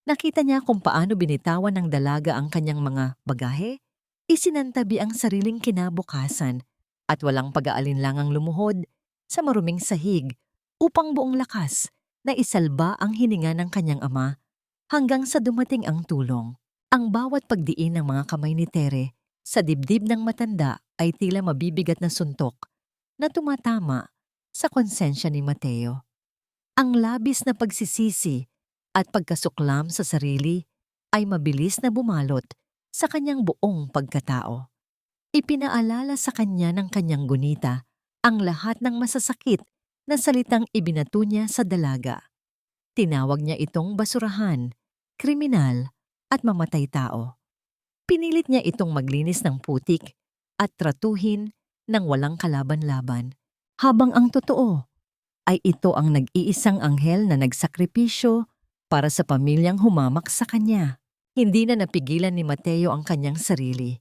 Nakita niya kung paano binitawan ng dalaga ang kanyang mga bagahe, isinantabi ang sariling kinabukasan at walang pag-aalinlangang lumuhod sa maruming sahig upang buong lakas na isalba ang hininga ng kanyang ama hanggang sa dumating ang tulong. Ang bawat pagdiin ng mga kamay ni Tere sa dibdib ng matanda ay tila mabibigat na suntok na tumatama sa konsensya ni Mateo. Ang labis na pagsisisi at pagkasuklam sa sarili ay mabilis na bumalot sa kanyang buong pagkatao. Ipinaalala sa kanya ng kanyang gunita ang lahat ng masasakit na salitang ibinato niya sa dalaga. Tinawag niya itong basurahan, kriminal, at mamatay tao. Pinilit niya itong maglinis ng putik at tratuhin ng walang kalaban-laban, habang ang totoo ay ito ang nag-iisang anghel na nagsakripisyo para sa pamilyang humamak sa kanya. Hindi na napigilan ni Mateo ang kanyang sarili.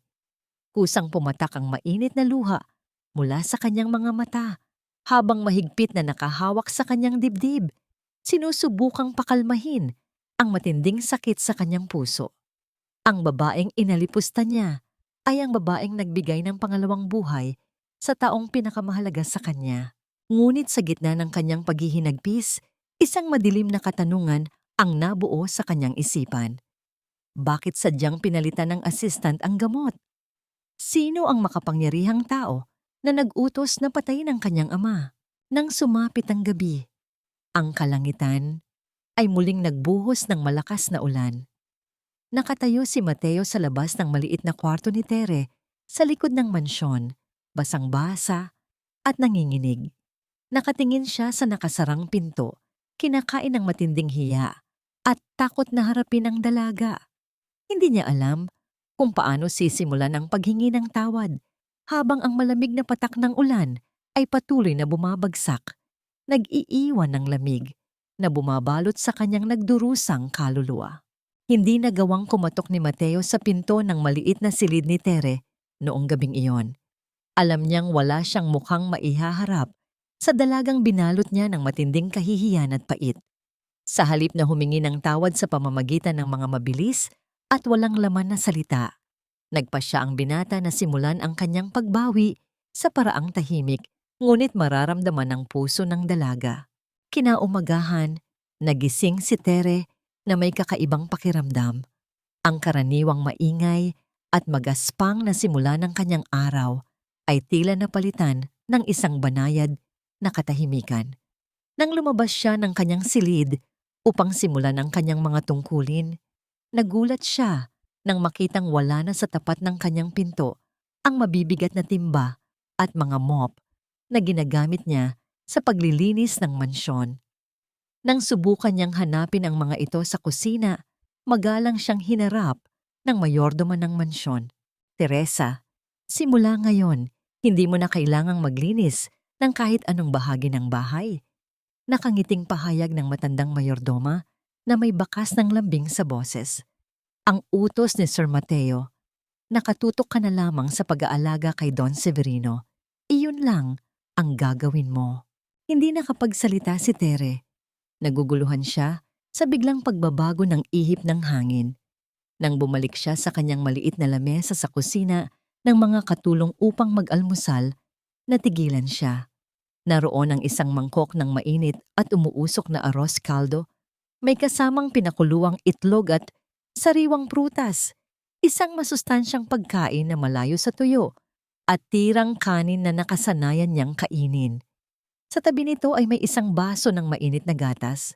Kusang pumatak ang mainit na luha mula sa kanyang mga mata habang mahigpit na nakahawak sa kanyang dibdib. Sinusubukang pakalmahin ang matinding sakit sa kanyang puso. Ang babaeng inalipusta niya ay ang babaeng nagbigay ng pangalawang buhay sa taong pinakamahalaga sa kanya. Ngunit sa gitna ng kanyang paghihinagpis, isang madilim na katanungan ang nabuo sa kanyang isipan. Bakit sadyang pinalitan ng assistant ang gamot? Sino ang makapangyarihang tao na nag-utos na patayin ang kanyang ama? Nang sumapit ang gabi, ang kalangitan ay muling nagbuhos ng malakas na ulan. Nakatayo si Mateo sa labas ng maliit na kwarto ni Tere sa likod ng mansyon, basang-basa at nanginginig. Nakatingin siya sa nakasarang pinto, kinakain ng matinding hiya at takot na harapin ang dalaga. Hindi niya alam kung paano sisimulan ang paghingi ng tawad habang ang malamig na patak ng ulan ay patuloy na bumabagsak, nag-iiwan ng lamig na bumabalot sa kanyang nagdurusang kaluluwa. Hindi nagawang kumatok ni Mateo sa pinto ng maliit na silid ni Tere noong gabing iyon. Alam niyang wala siyang mukhang maihaharap sa dalagang binalot niya ng matinding kahihiyan at pait. Sa halip na humingi ng tawad sa pamamagitan ng mga mabilis at walang laman na salita, nagpa siya ang binata na simulan ang kanyang pagbawi sa paraang tahimik, ngunit mararamdaman ng puso ng dalaga. Kinaumagahan, nagising si Tere na may kakaibang pakiramdam. Ang karaniwang maingay at magaspang na simula ng kanyang araw ay tila napalitan ng isang banayad na katahimikan. Nang lumabas siya ng kanyang silid upang simulan ang kanyang mga tungkulin, nagulat siya nang makitang wala na sa tapat ng kanyang pinto ang mabibigat na timba at mga mop na ginagamit niya sa paglilinis ng mansyon. Nang subukan niyang hanapin ang mga ito sa kusina, magalang siyang hinarap ng mayordomo ng mansyon. "Teresa, simula ngayon, hindi mo na kailangang maglinis ng kahit anong bahagi ng bahay." Nakangiting pahayag ng matandang mayordoma na may bakas ng lambing sa boses. Ang utos ni Sir Mateo, "Nakatutok ka na lamang sa pag-aalaga kay Don Severino. Iyon lang ang gagawin mo." Hindi nakapagsalita si Tere. Naguguluhan siya sa biglang pagbabago ng ihip ng hangin. Nang bumalik siya sa kanyang maliit na lamesa sa kusina ng mga katulong upang mag-almusal, natigilan siya. Naroon ang isang mangkok ng mainit at umuusok na arroz caldo, may kasamang pinakuluang itlog at sariwang prutas, isang masustansyang pagkain na malayo sa tuyo, at tirang kanin na nakasanayan niyang kainin. Sa tabi nito ay may isang baso ng mainit na gatas.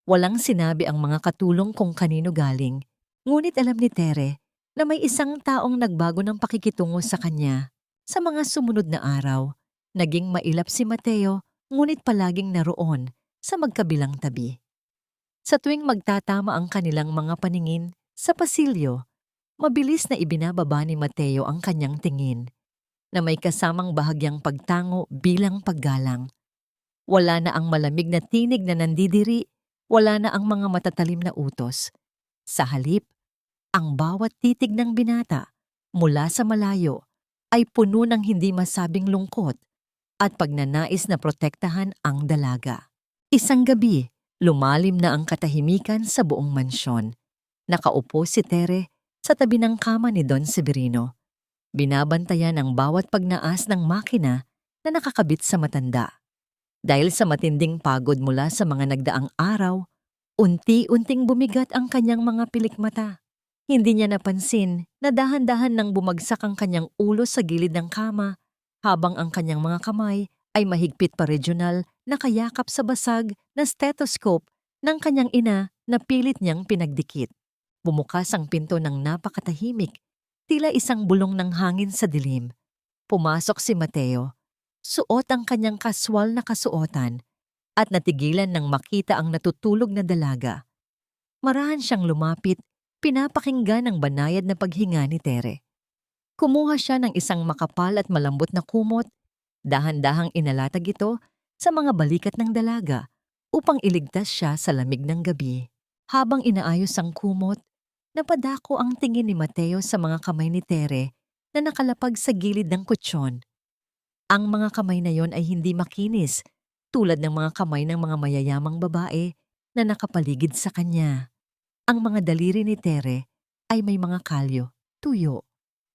Walang sinabi ang mga katulong kung kanino galing, ngunit alam ni Tere na may isang taong nagbago ng pakikitungo sa kanya. Sa mga sumunod na araw, naging mailap si Mateo, ngunit palaging naroon sa magkabilang tabi. Sa tuwing magtatama ang kanilang mga paningin sa pasilyo, mabilis na ibinababa ni Mateo ang kanyang tingin, na may kasamang bahagyang pagtango bilang paggalang. Wala na ang malamig na tinig na nandidiri, wala na ang mga matatalim na utos. Sa halip, ang bawat titig ng binata mula sa malayo ay puno ng hindi masabing lungkot at pagnanais na protektahan ang dalaga. Isang gabi, lumalim na ang katahimikan sa buong mansyon. Nakaupo si Tere sa tabi ng kama ni Don Severino. Binabantayan ang bawat pagnaas ng makina na nakakabit sa matanda. Dahil sa matinding pagod mula sa mga nagdaang araw, unti-unting bumigat ang kanyang mga pilikmata. Hindi niya napansin na dahan-dahan nang bumagsak ang kanyang ulo sa gilid ng kama, habang ang kanyang mga kamay ay mahigpit pa regional na kayakap sa basag na stethoscope ng kanyang ina na pilit niyang pinagdikit. Bumukas ang pinto ng napakatahimik, tila isang bulong ng hangin sa dilim. Pumasok si Mateo, suot ang kanyang kaswal na kasuotan, at natigilan nang makita ang natutulog na dalaga. Marahan siyang lumapit, pinapakinggan ang banayad na paghinga ni Tere. Kumuha siya ng isang makapal at malambot na kumot, dahan-dahang inalatag ito sa mga balikat ng dalaga upang iligtas siya sa lamig ng gabi. Habang inaayos ang kumot, napadako ang tingin ni Mateo sa mga kamay ni Tere na nakalapag sa gilid ng kutsyon. Ang mga kamay na yon ay hindi makinis, tulad ng mga kamay ng mga mayayamang babae na nakapaligid sa kanya. Ang mga daliri ni Tere ay may mga kalyo, tuyo,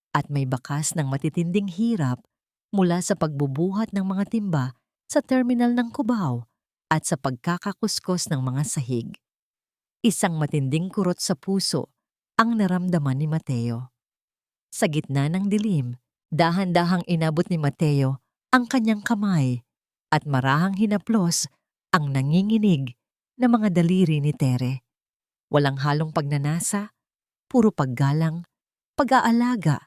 at may bakas ng matitinding hirap mula sa pagbubuhat ng mga timba sa terminal ng Cubao at sa pagkakakuskos ng mga sahig. Isang matinding kurot sa puso ang naramdaman ni Mateo. Sa gitna ng dilim, dahan-dahang inabot ni Mateo ang kanyang kamay at marahang hinaplos ang nanginginig na mga daliri ni Tere. Walang halong pagnanasa, puro paggalang, pag-aalaga,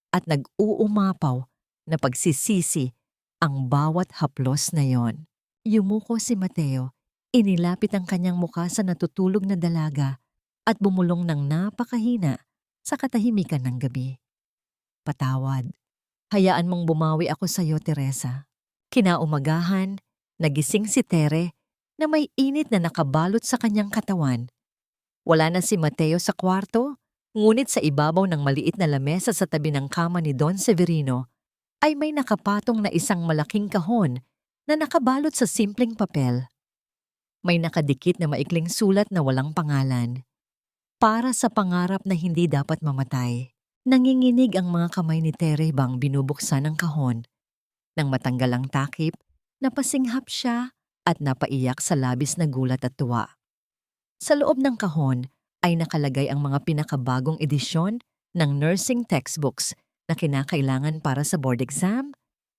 at nag-uumapaw na pagsisisi ang bawat haplos na yon. Yumuko si Mateo, inilapit ang kanyang mukha sa natutulog na dalaga at bumulong ng napakahina sa katahimikan ng gabi. "Patawad. Hayaan mong bumawi ako sa iyo, Teresa." Kinaumagahan, nagising si Tere na may init na nakabalot sa kanyang katawan. Wala na si Mateo sa kwarto, ngunit sa ibabaw ng maliit na lamesa sa tabi ng kama ni Don Severino ay may nakapatong na isang malaking kahon na nakabalot sa simpleng papel. May nakadikit na maikling sulat na walang pangalan. Para sa pangarap na hindi dapat mamatay. Nanginginig ang mga kamay ni Tere bang binubuksan ang kahon. Nang matanggal ang takip, napasinghap siya at napaiyak sa labis na gulat at tuwa. Sa loob ng kahon ay nakalagay ang mga pinakabagong edisyon ng nursing textbooks na kinakailangan para sa board exam,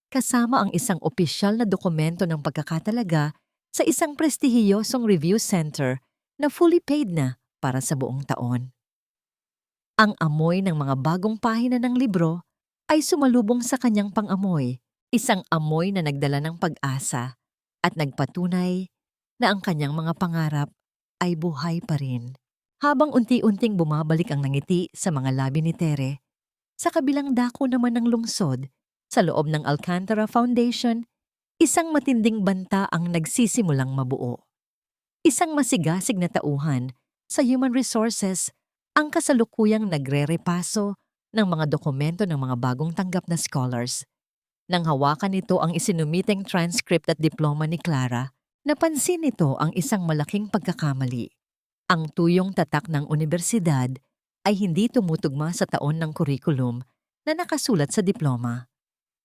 kasama ang isang opisyal na dokumento ng pagkakatalaga sa isang prestihiyosong review center na fully paid na para sa buong taon. Ang amoy ng mga bagong pahina ng libro ay sumalubong sa kanyang pang-amoy, isang amoy na nagdala ng pag-asa at nagpatunay na ang kanyang mga pangarap ay buhay pa rin. Habang unti-unting bumabalik ang nangiti sa mga labi ni Tere, sa kabilang dako naman ng lungsod, sa loob ng Alcantara Foundation, isang matinding banta ang nagsisimulang mabuo. Isang masigasig na tauhan sa Human Resources ang kasalukuyang nagre-repaso ng mga dokumento ng mga bagong tanggap na scholars. Nang hawakan nito ang isinumiteng transcript at diploma ni Clara, napansin nito ang isang malaking pagkakamali. Ang tuyong tatak ng unibersidad ay hindi tumutugma sa taon ng kurikulum na nakasulat sa diploma.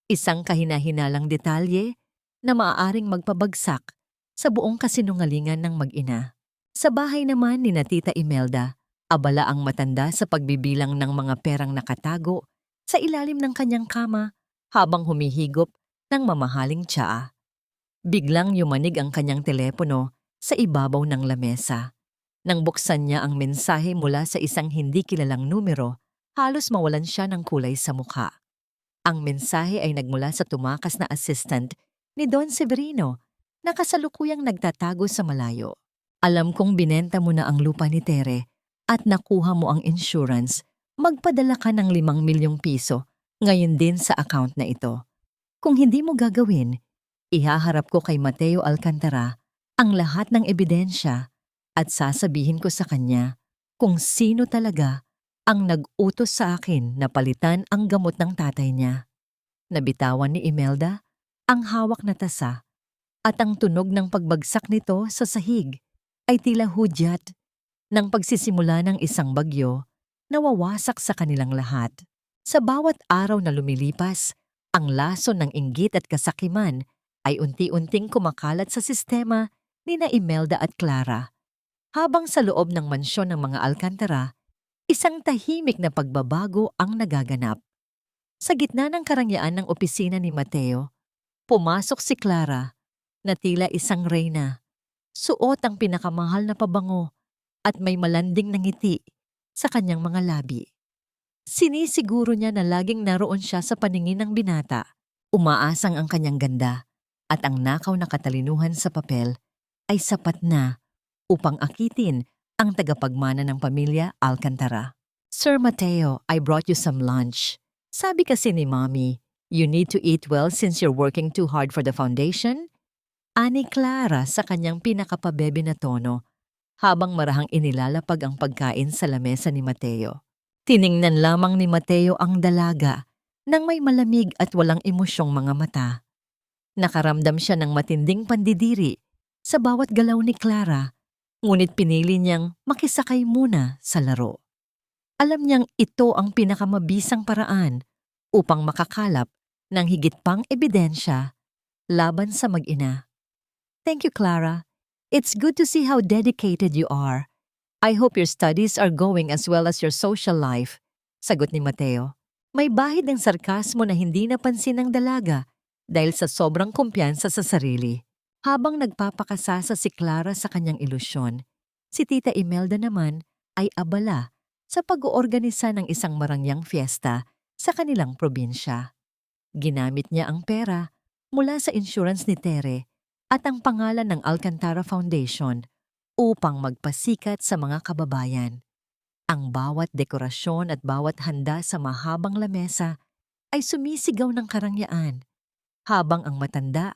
Isang kahina-hinalang detalye na maaaring magpabagsak sa buong kasinungalingan ng mag-ina. Sa bahay naman ni Tita Imelda, abala ang matanda sa pagbibilang ng mga perang nakatago sa ilalim ng kanyang kama habang humihigop ng mamahaling tsaa. Biglang yumanig ang kanyang telepono sa ibabaw ng lamesa. Nang buksan niya ang mensahe mula sa isang hindi kilalang numero, halos mawalan siya ng kulay sa mukha. Ang mensahe ay nagmula sa tumakas na assistant ni Don Severino na kasalukuyang nagtatago sa malayo. Alam kong binenta mo na ang lupa ni Tere at nakuha mo ang insurance. Magpadala ka ng 5 milyong piso ngayon din sa account na ito. Kung hindi mo gagawin, ihaharap ko kay Mateo Alcantara ang lahat ng ebidensya at sasabihin ko sa kanya kung sino talaga ang nag-utos sa akin na palitan ang gamot ng tatay niya. Nabitawan ni Imelda ang hawak na tasa at ang tunog ng pagbagsak nito sa sahig ay tila hudyat ng pagsisimula ng isang bagyo na wawasak sa kanilang lahat. Sa bawat araw na lumilipas, ang lason ng inggit at kasakiman ay unti-unting kumakalat sa sistema ni Imelda at Clara. Habang sa loob ng mansyon ng mga Alcantara, isang tahimik na pagbabago ang nagaganap. Sa gitna ng karangyaan ng opisina ni Mateo, pumasok si Clara na tila isang reyna. Suot ang pinakamahal na pabango at may malanding na ngiti sa kanyang mga labi. Sinisiguro niya na laging naroon siya sa paningin ng binata. Umaasang ang kanyang ganda at ang nakaw na katalinuhan sa papel ay sapat na upang akitin ang tagapagmana ng pamilya Alcantara. Sir Mateo, I brought you some lunch. Sabi kasi ni Mommy, you need to eat well since you're working too hard for the foundation. Ani Clara sa kanyang pinakapabebe na tono habang marahang inilalapag ang pagkain sa lamesa ni Mateo. Tiningnan lamang ni Mateo ang dalaga nang may malamig at walang emosyong mga mata. Nakaramdam siya ng matinding pandidiri sa bawat galaw ni Clara. Ngunit pinili niyang makisakay muna sa laro. Alam niyang ito ang pinakamabisang paraan upang makakalap ng higit pang ebidensya laban sa mag-ina. Thank you, Clara. It's good to see how dedicated you are. I hope your studies are going as well as your social life, sagot ni Mateo. May bahid ng sarkasmo na hindi napansin ng dalaga dahil sa sobrang kumpiyansa sa sarili. Habang nagpapakasasa si Clara sa kanyang ilusyon, si Tita Imelda naman ay abala sa pag-oorganisa ng isang marangyang fiesta sa kanilang probinsya. Ginamit niya ang pera mula sa insurance ni Tere at ang pangalan ng Alcantara Foundation upang magpasikat sa mga kababayan. Ang bawat dekorasyon at bawat handa sa mahabang lamesa ay sumisigaw ng karangyaan, habang ang matanda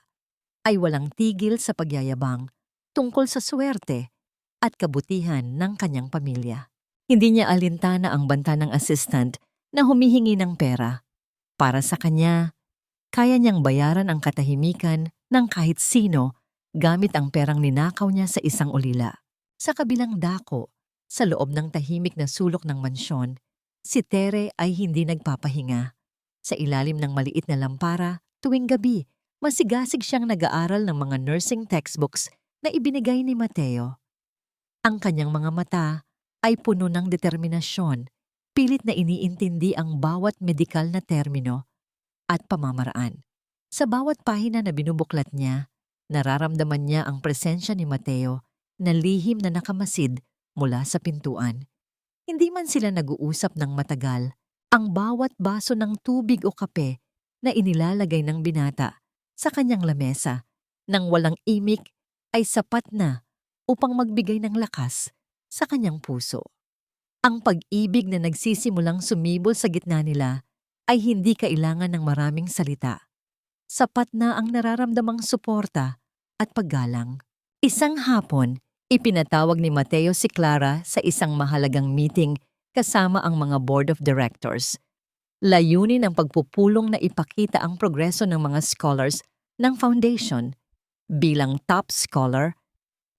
ay walang tigil sa pagyayabang tungkol sa swerte at kabutihan ng kanyang pamilya. Hindi niya alintana ang banta ng assistant na humihingi ng pera. Para sa kanya, kaya niyang bayaran ang katahimikan ng kahit sino gamit ang perang ninakaw niya sa isang ulila. Sa kabilang dako, sa loob ng tahimik na sulok ng mansyon, si Tere ay hindi nagpapahinga. Sa ilalim ng maliit na lampara, tuwing gabi, masigasig siyang nag-aaral ng mga nursing textbooks na ibinigay ni Mateo. Ang kanyang mga mata ay puno ng determinasyon, pilit na iniintindi ang bawat medikal na termino at pamamaraan. Sa bawat pahina na binubuklat niya, nararamdaman niya ang presensya ni Mateo na lihim na nakamasid mula sa pintuan. Hindi man sila nag-uusap ng matagal, ang bawat baso ng tubig o kape na inilalagay ng binata sa kanyang lamesa nang walang imik ay sapat na upang magbigay ng lakas sa kanyang puso. Ang pag-ibig na nagsisimulang sumibol sa gitna nila ay hindi kailangan ng maraming salita. Sapat na ang nararamdamang suporta at paggalang. Isang hapon, ipinatawag ni Mateo si Clara sa isang mahalagang meeting kasama ang mga board of directors. Layunin ang pagpupulong na ipakita ang progreso ng mga scholars ng foundation. Bilang top scholar,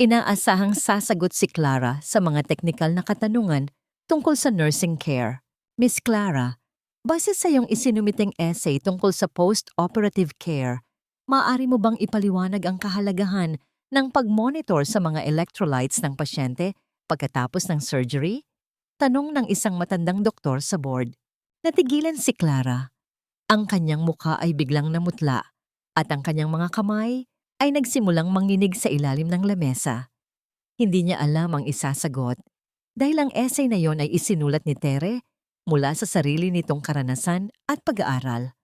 inaasahang sasagot si Clara sa mga teknikal na katanungan tungkol sa nursing care. Miss Clara, base sa iyong isinumiteng essay tungkol sa post-operative care, maaari mo bang ipaliwanag ang kahalagahan ng pag-monitor sa mga electrolytes ng pasyente pagkatapos ng surgery? Tanong ng isang matandang doktor sa board. Natigilan si Clara. Ang kanyang mukha ay biglang namutla at ang kanyang mga kamay ay nagsimulang manginig sa ilalim ng lamesa. Hindi niya alam ang isasagot dahil ang essay na yon ay isinulat ni Tere mula sa sarili nitong karanasan at pag-aaral.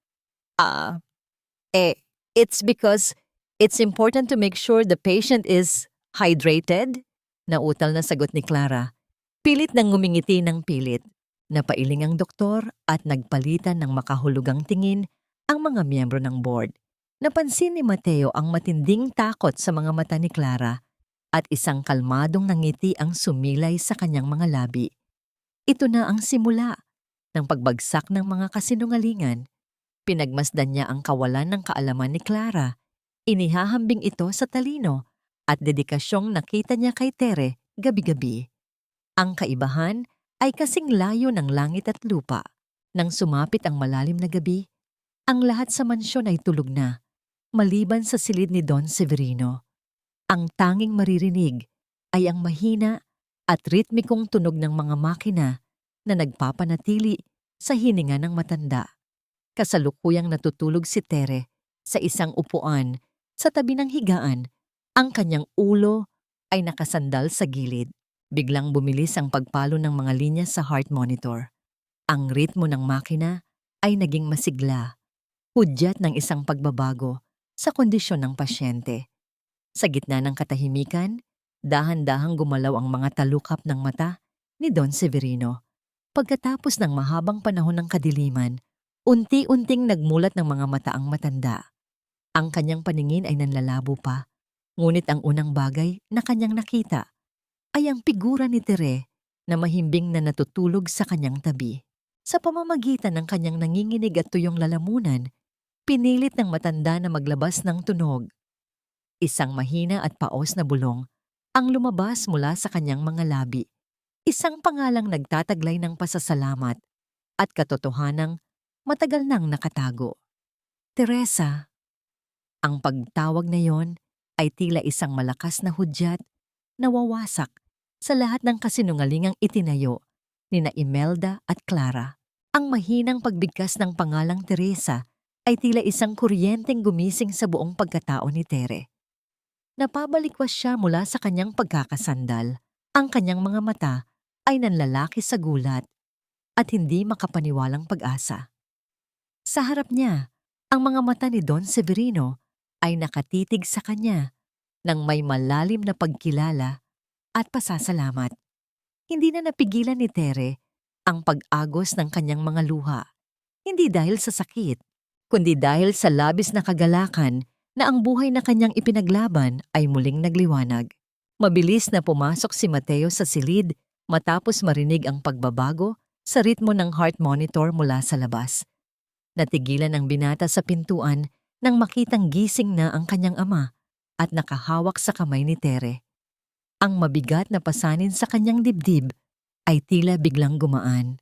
It's because it's important to make sure the patient is hydrated, nautal na sagot ni Clara. Pilit nang ngumingiti ng pilit. Napailing ang doktor at nagpalitan ng makahulugang tingin ang mga miyembro ng board. Napansin ni Mateo ang matinding takot sa mga mata ni Clara at isang kalmadong ngiti ang sumilay sa kanyang mga labi. Ito na ang simula ng pagbagsak ng mga kasinungalingan. Pinagmasdan niya ang kawalan ng kaalaman ni Clara. Inihahambing ito sa talino at dedikasyong nakita niya kay Tere gabi-gabi. Ang kaibahan ay kasing layo ng langit at lupa. Nang sumapit ang malalim na gabi, ang lahat sa mansyon ay tulog na, maliban sa silid ni Don Severino. Ang tanging maririnig ay ang mahina at ritmikong tunog ng mga makina na nagpapanatili sa hininga ng matanda. Kasalukuyang natutulog si Tere sa isang upuan sa tabi ng higaan. Ang kanyang ulo ay nakasandal sa gilid. Biglang bumilis ang pagpalo ng mga linya sa heart monitor. Ang ritmo ng makina ay naging masigla, hudyat ng isang pagbabago sa kondisyon ng pasyente. Sa gitna ng katahimikan, dahan-dahang gumalaw ang mga talukap ng mata ni Don Severino. Pagkatapos ng mahabang panahon ng kadiliman, unti-unting nagmulat ng mga mata ang matanda. Ang kanyang paningin ay nanlalabo pa, ngunit ang unang bagay na kanyang nakita ay ang figura ni Tere na mahimbing na natutulog sa kanyang tabi. Sa pamamagitan ng kanyang nanginginig at tuyong lalamunan, pinilit ng matanda na maglabas ng tunog. Isang mahina at paos na bulong ang lumabas mula sa kanyang mga labi. Isang pangalang nagtataglay ng pasasalamat at katotohanang matagal nang nakatago. Teresa. Ang pagtawag na yon ay tila isang malakas na hudyat na wawasak sa lahat ng kasinungalingang itinayo ni na Imelda at Clara. Ang mahinang pagbigkas ng pangalang Teresa ay tila isang kuryenteng gumising sa buong pagkatao ni Tere. Napabalikwas siya mula sa kanyang pagkakasandal. Ang kanyang mga mata ay nanlalaki sa gulat at hindi makapaniwalang pag-asa. Sa harap niya, ang mga mata ni Don Severino ay nakatitig sa kanya nang may malalim na pagkilala at pasasalamat. Hindi na napigilan ni Tere ang pag-agos ng kanyang mga luha. Hindi dahil sa sakit, kundi dahil sa labis na kagalakan na ang buhay na kanyang ipinaglaban ay muling nagliwanag. Mabilis na pumasok si Mateo sa silid matapos marinig ang pagbabago sa ritmo ng heart monitor mula sa labas. Natigilan ang binata sa pintuan nang makitang gising na ang kanyang ama. at nakahawak sa kamay ni Tere. Ang mabigat na pasanin sa kanyang dibdib ay tila biglang gumaan.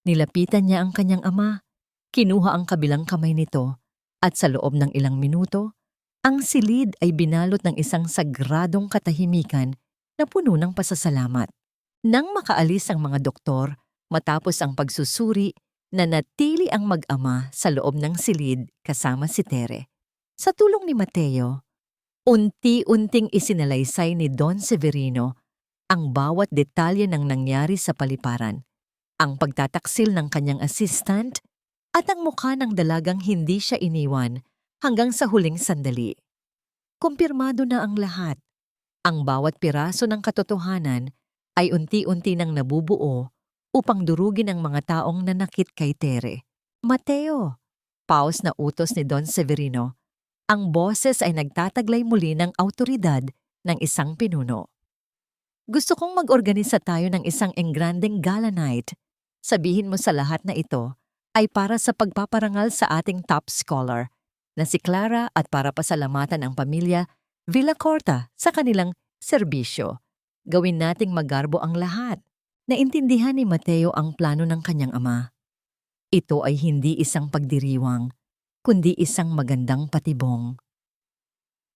Nilapitan niya ang kanyang ama, kinuha ang kabilang kamay nito, at sa loob ng ilang minuto, ang silid ay binalot ng isang sagradong katahimikan na puno ng pasasalamat. Nang makaalis ang mga doktor, matapos ang pagsusuri, nanatili ang mag-ama sa loob ng silid kasama si Tere. Sa tulong ni Mateo, unti-unting isinalaysay ni Don Severino ang bawat detalye ng nangyari sa paliparan, ang pagtataksil ng kanyang assistant at ang mukha ng dalagang hindi siya iniwan hanggang sa huling sandali. Kumpirmado na ang lahat. Ang bawat piraso ng katotohanan ay unti-unti nang nabubuo upang durugin ang mga taong nanakit kay Tere. Mateo, paus na utos ni Don Severino, ang boses ay nagtataglay muli ng awtoridad ng isang pinuno. Gusto kong mag-organisa tayo ng isang engrandeng gala night. Sabihin mo sa lahat na ito ay para sa pagpaparangal sa ating top scholar na si Clara at para pasalamatan ang pamilya Villacorta sa kanilang serbisyo. Gawin nating magarbo ang lahat. Naintindihan ni Mateo ang plano ng kanyang ama. Ito ay hindi isang pagdiriwang, kundi isang magandang patibong.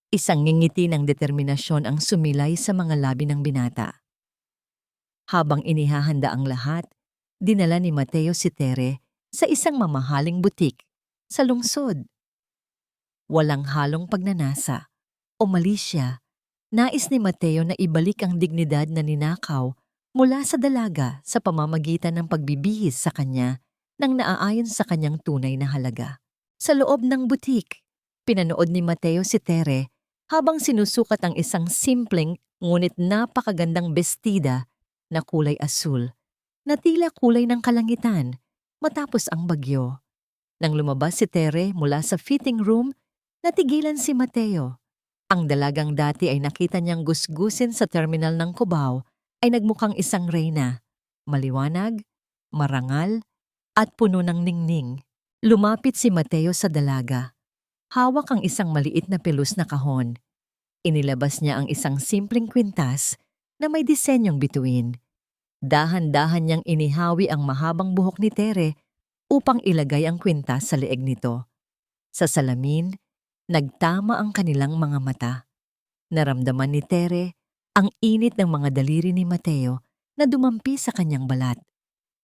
Isang ngingiti ng determinasyon ang sumilay sa mga labi ng binata. Habang inihahanda ang lahat, dinala ni Mateo si Tere sa isang mamahaling butik sa lungsod. Walang halong pagnanasa o mali siya, nais ni Mateo na ibalik ang dignidad na ninakaw mula sa dalaga sa pamamagitan ng pagbibihis sa kanya nang naaayon sa kanyang tunay na halaga. Sa loob ng butik, pinanood ni Mateo si Tere habang sinusukat ang isang simpleng ngunit napakagandang bestida na kulay asul na tila kulay ng kalangitan matapos ang bagyo. Nang lumabas si Tere mula sa fitting room, natigilan si Mateo. Ang dalagang dati ay nakita niyang gusgusin sa terminal ng Cubao ay nagmukhang isang reyna, maliwanag, marangal, at puno ng ningning. Lumapit si Mateo sa dalaga. Hawak ang isang maliit na pelus na kahon. Inilabas niya ang isang simpleng kwintas na may disenyong bituin. Dahan-dahan niyang inihawi ang mahabang buhok ni Tere upang ilagay ang kwintas sa leeg nito. Sa salamin, nagtama ang kanilang mga mata. Naramdaman ni Tere ang init ng mga daliri ni Mateo na dumampi sa kanyang balat.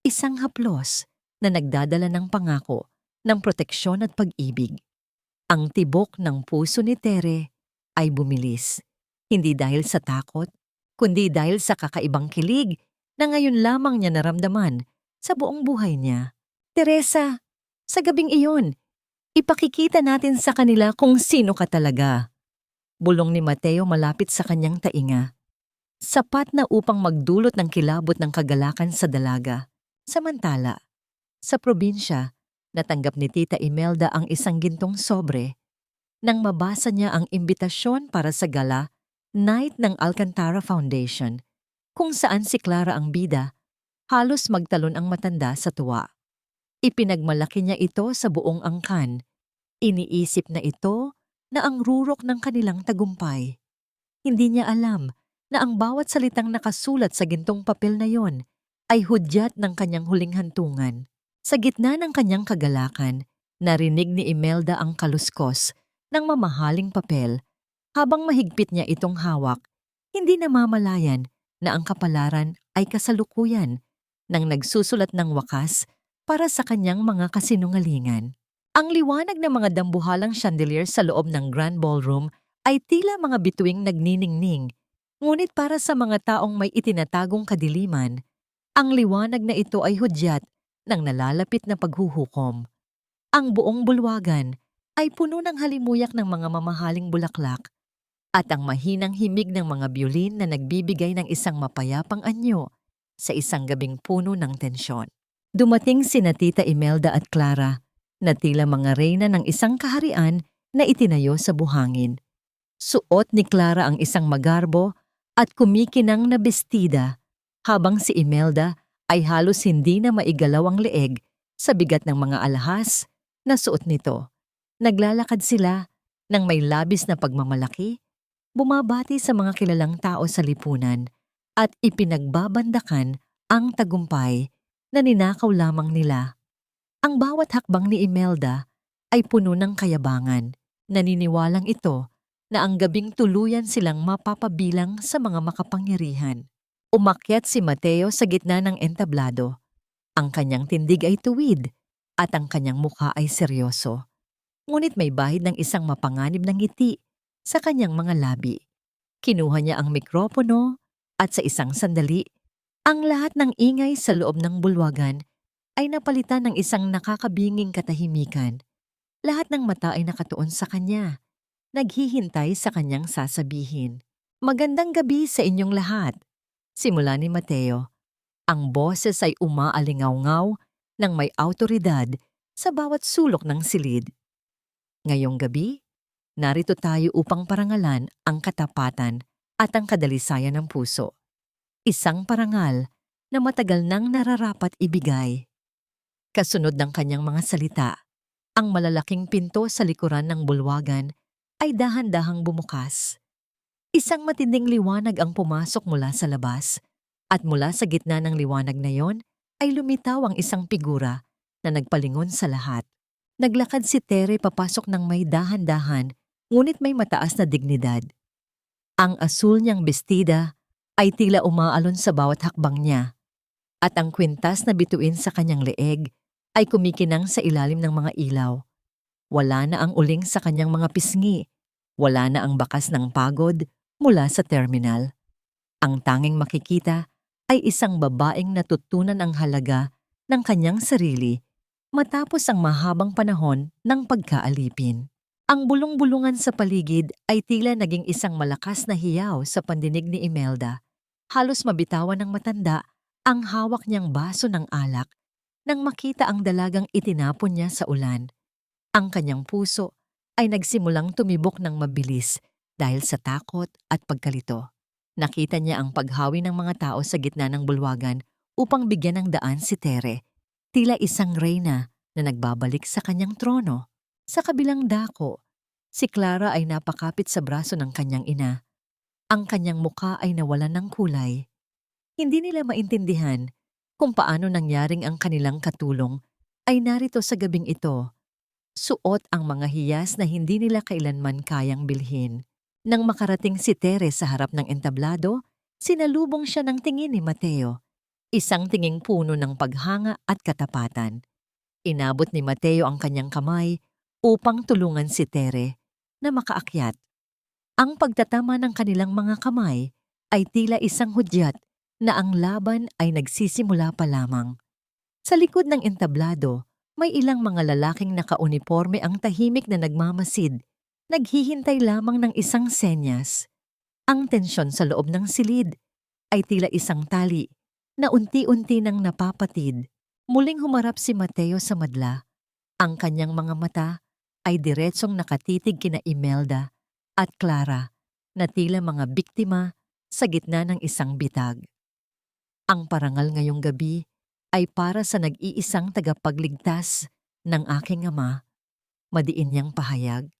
Isang haplos na nagdadala ng pangako ng proteksyon at pag-ibig. Ang tibok ng puso ni Tere ay bumilis, hindi dahil sa takot, kundi dahil sa kakaibang kilig na ngayon lamang niya naramdaman sa buong buhay niya. Teresa, sa gabing iyon, ipakikita natin sa kanila kung sino ka talaga. Bulong ni Mateo malapit sa kanyang tainga. Sapat na upang magdulot ng kilabot ng kagalakan sa dalaga. Samantala, sa probinsya, natanggap ni Tita Imelda ang isang gintong sobre. Nang mabasa niya ang imbitasyon para sa gala, night ng Alcantara Foundation, kung saan si Clara ang bida, halos magtalon ang matanda sa tuwa. Ipinagmalaki niya ito sa buong angkan. Iniisip na ito na ang rurok ng kanilang tagumpay. Hindi niya alam na ang bawat salitang nakasulat sa gintong papel na yon ay hudyat ng kanyang huling hantungan. Sa gitna ng kanyang kagalakan, narinig ni Imelda ang kaluskos ng mamahaling papel. Habang mahigpit niya itong hawak, hindi namamalayan na ang kapalaran ay kasalukuyan nang nagsusulat ng wakas para sa kanyang mga kasinungalingan. Ang liwanag ng mga dambuhalang chandelier sa loob ng Grand Ballroom ay tila mga bituing nagniningning, ngunit para sa mga taong may itinatagong kadiliman, ang liwanag na ito ay hudyat ng nalalapit na paghuhukom. Ang buong bulwagan ay puno ng halimuyak ng mga mamahaling bulaklak at ang mahinang himig ng mga biolin na nagbibigay ng isang mapayapang anyo sa isang gabing puno ng tensyon. Dumating sina Tita Imelda at Clara na tila mga reyna ng isang kaharian na itinayo sa buhangin. Suot ni Clara ang isang magarbo at kumikinang na bestida habang si Imelda ay halos hindi na maigalaw ang leeg sa bigat ng mga alahas na suot nito. Naglalakad sila ng may labis na pagmamalaki bumabati sa mga kilalang tao sa lipunan at ipinagbabandakan ang tagumpay na ninakaw lamang nila. Ang bawat hakbang ni Imelda ay puno ng kayabangan. Naniniwalang ito na ang gabing tuluyan silang mapapabilang sa mga makapangyarihan. Umakyat si Mateo sa gitna ng entablado. Ang kanyang tindig ay tuwid at ang kanyang mukha ay seryoso. Ngunit may bahid ng isang mapanganib na ngiti sa kanyang mga labi. Kinuha niya ang mikropono at sa isang sandali, ang lahat ng ingay sa loob ng bulwagan ay napalitan ng isang nakakabinging katahimikan. Lahat ng mata ay nakatuon sa kanya, naghihintay sa kanyang sasabihin. Magandang gabi sa inyong lahat. Simula ni Mateo. Ang boses ay umaalingaw-ngaw ng may awtoridad sa bawat sulok ng silid. Ngayong gabi, narito tayo upang parangalan ang katapatan at ang kadalisayan ng puso. Isang parangal na matagal nang nararapat ibigay. Kasunod ng kanyang mga salita, ang malalaking pinto sa likuran ng bulwagan ay dahan-dahang bumukas. Isang matinding liwanag ang pumasok mula sa labas, at mula sa gitna ng liwanag na yon ay lumitaw ang isang figura na nagpalingon sa lahat. Naglakad si Tere papasok ng may dahan-dahan, ngunit may mataas na dignidad. Ang asul niyang bestida ay tila umaalon sa bawat hakbang niya, at ang kwintas na bituin sa kanyang leeg ay kumikinang sa ilalim ng mga ilaw. Wala na ang uling sa kanyang mga pisngi, wala na ang bakas ng pagod mula sa terminal. Ang tanging makikita ay isang babaeng natutunan ang halaga ng kanyang sarili matapos ang mahabang panahon ng pagkaalipin. Ang bulong-bulungan sa paligid ay tila naging isang malakas na hiyaw sa pandinig ni Imelda. Halos mabitawan ng matanda ang hawak niyang baso ng alak nang makita ang dalagang itinapon niya sa ulan. Ang kanyang puso ay nagsimulang tumibok ng mabilis dahil sa takot at pagkalito. Nakita niya ang paghawi ng mga tao sa gitna ng bulwagan upang bigyan ng daan si Tere, tila isang reyna na nagbabalik sa kanyang trono. Sa kabilang dako, si Clara ay napakapit sa braso ng kanyang ina. Ang kanyang muka ay nawalan ng kulay. Hindi nila maintindihan kung paano nangyaring ang kanilang katulong ay narito sa gabing ito. Suot ang mga hiyas na hindi nila kailanman kayang bilhin. Nang makarating si Tere sa harap ng entablado, sinalubong siya ng tingin ni Mateo. Isang tinging puno ng paghanga at katapatan. Inabot ni Mateo ang kanyang kamay upang tulungan si Tere na makaakyat. Ang pagtatama ng kanilang mga kamay ay tila isang hudyat na ang laban ay nagsisimula pa lamang. Sa likod ng entablado, may ilang mga lalaking nakauniporme ang tahimik na nagmamasid, naghihintay lamang ng isang senyas. Ang tensyon sa loob ng silid ay tila isang tali na unti-unti nang napapatid. Muling humarap si Mateo sa madla. Ang kanyang mga mata ay diretsong nakatitig kina Imelda at Clara na tila mga biktima sa gitna ng isang bitag. Ang parangal ngayong gabi ay para sa nag-iisang tagapagligtas ng aking ama, madiin niyang pahayag.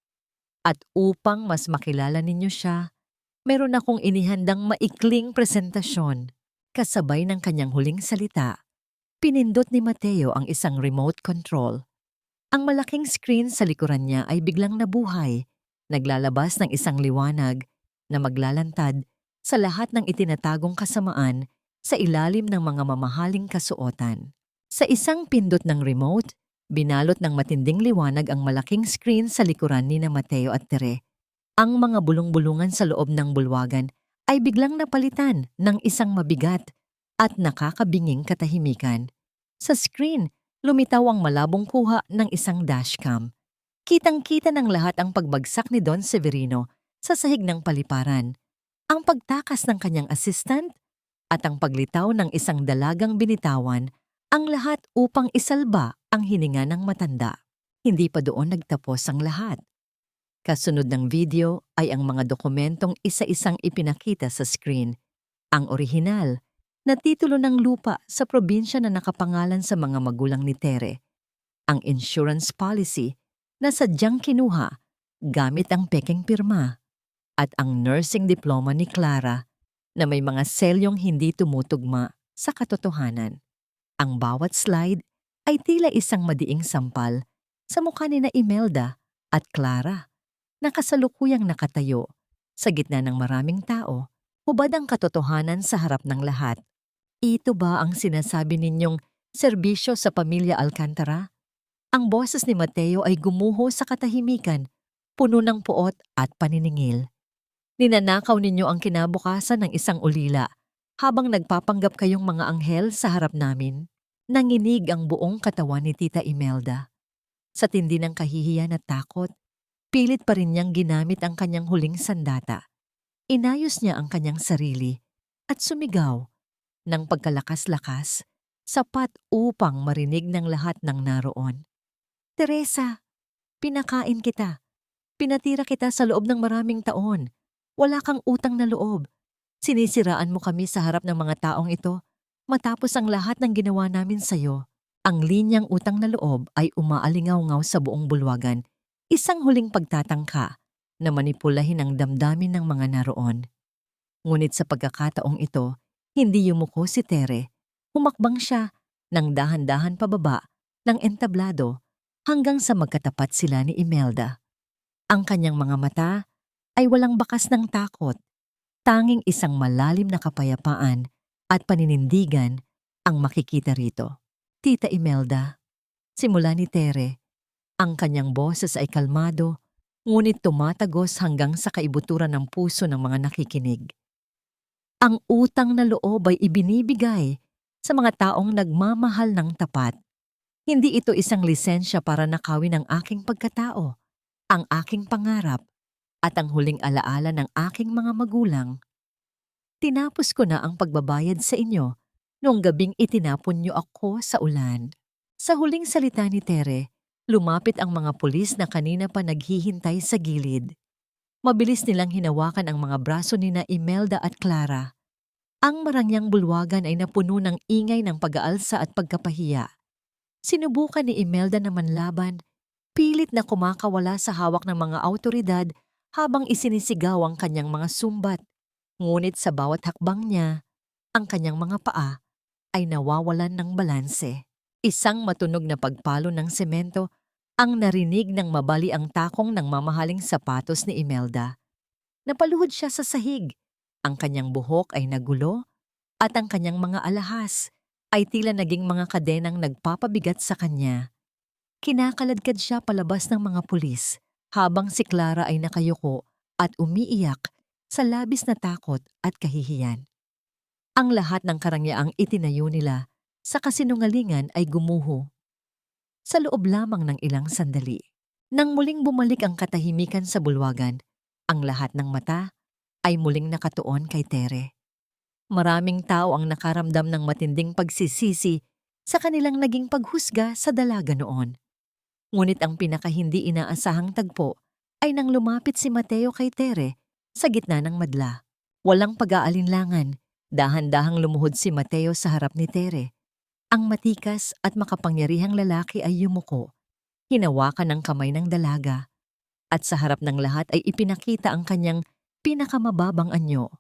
At upang mas makilala ninyo siya, meron akong inihandang maikling presentasyon. Kasabay ng kanyang huling salita, pinindot ni Mateo ang isang remote control. Ang malaking screen sa likuran niya ay biglang nabuhay, naglalabas ng isang liwanag na maglalantad sa lahat ng itinatagong kasamaan sa ilalim ng mga mamahaling kasuotan. Sa isang pindot ng remote, binalot ng matinding liwanag ang malaking screen sa likuran ni na Mateo at Tere. Ang mga bulong-bulungan sa loob ng bulwagan ay biglang napalitan ng isang mabigat at nakakabinging katahimikan. Sa screen, lumitaw ang malabong kuha ng isang dashcam. Kitang-kita ng lahat ang pagbagsak ni Don Severino sa sahig ng paliparan, ang pagtakas ng kanyang assistant, at ang paglitaw ng isang dalagang binitawan, ang lahat upang isalba ang hininga ng matanda. Hindi pa doon nagtapos ang lahat. Kasunod ng video ay ang mga dokumentong isa-isang ipinakita sa screen. Ang orihinal na titulo ng lupa sa probinsya na nakapangalan sa mga magulang ni Tere. Ang insurance policy na sadyang kinuha gamit ang pekeng pirma. at ang nursing diploma ni Clara na may mga selyong hindi tumutugma sa katotohanan. Ang bawat slide ay tila isang madiing sampal sa mukha ni na Imelda at Clara na kasalukuyang nakatayo sa gitna ng maraming tao, hubad ang katotohanan sa harap ng lahat. Ito ba ang sinasabi ninyong serbisyo sa pamilya Alcantara? Ang boses ni Mateo ay gumuho sa katahimikan, puno ng puot at paniningil. Ninanakaw ninyo ang kinabukasan ng isang ulila habang nagpapanggap kayong mga anghel sa harap namin. Nanginig ang buong katawan ni Tita Imelda. Sa tindi ng kahihiyan at takot, pilit pa rin niyang ginamit ang kanyang huling sandata. Inayos niya ang kanyang sarili at sumigaw ng pagkalakas-lakas, sapat upang marinig ng lahat ng naroon. Teresa, pinakain kita. Pinatira kita sa loob ng maraming taon. Wala kang utang na loob. Sinisiraan mo kami sa harap ng mga taong ito matapos ang lahat ng ginawa namin sa'yo. Ang linyang utang na loob ay umaalingaw-ngaw sa buong bulwagan, isang huling pagtatangka na manipulahin ang damdamin ng mga naroon. Ngunit sa pagkakataong ito, hindi yumuko si Tere. Humakbang siya ng dahan-dahan pababa ng entablado hanggang sa magkatapat sila ni Imelda. Ang kanyang mga mata ay walang bakas ng takot. Tanging isang malalim na kapayapaan at paninindigan ang makikita rito. Tita Imelda, simula ni Tere, ang kanyang boses ay kalmado, ngunit tumatagos hanggang sa kaibuturan ng puso ng mga nakikinig. Ang utang na loob ay ibinibigay sa mga taong nagmamahal ng tapat. Hindi ito isang lisensya para nakawin ang aking pagkatao, ang aking pangarap, at ang huling alaala ng aking mga magulang. Tinapos ko na ang pagbabayad sa inyo noong gabing itinapon niyo ako sa ulan. Sa huling salita ni Tere, lumapit ang mga pulis na kanina pa naghihintay sa gilid. Mabilis nilang hinawakan ang mga braso ni na Imelda at Clara. Ang marangyang bulwagan ay napuno ng ingay ng pag-aalsa at pagkapahiya. Sinubukan ni Imelda na manlaban, pilit na kumakawala sa hawak ng mga awtoridad habang isinisigaw ang kanyang mga sumbat. Ngunit sa bawat hakbang niya, ang kanyang mga paa ay nawawalan ng balanse. Isang matunog na pagpalo ng semento ang narinig ng mabali ang takong ng mamahaling sapatos ni Imelda. Napaluhod siya sa sahig. Ang kanyang buhok ay nagulo at ang kanyang mga alahas ay tila naging mga kadenang nagpapabigat sa kanya. Kinakaladkad siya palabas ng mga pulis habang si Clara ay nakayuko at umiiyak sa labis na takot at kahihiyan. Ang lahat ng karangyaang itinayo nila sa kasinungalingan ay gumuho. Sa loob lamang ng ilang sandali, nang muling bumalik ang katahimikan sa bulwagan, ang lahat ng mata ay muling nakatuon kay Tere. Maraming tao ang nakaramdam ng matinding pagsisisi sa kanilang naging paghusga sa dalaga noon. Ngunit ang pinakahindi inaasahang tagpo ay nang lumapit si Mateo kay Tere sa gitna ng madla. Walang pag-aalinlangan, dahan-dahang lumuhod si Mateo sa harap ni Tere. Ang matikas at makapangyarihang lalaki ay yumuko, hinawakan ang kamay ng dalaga, at sa harap ng lahat ay ipinakita ang kanyang pinakamababang anyo.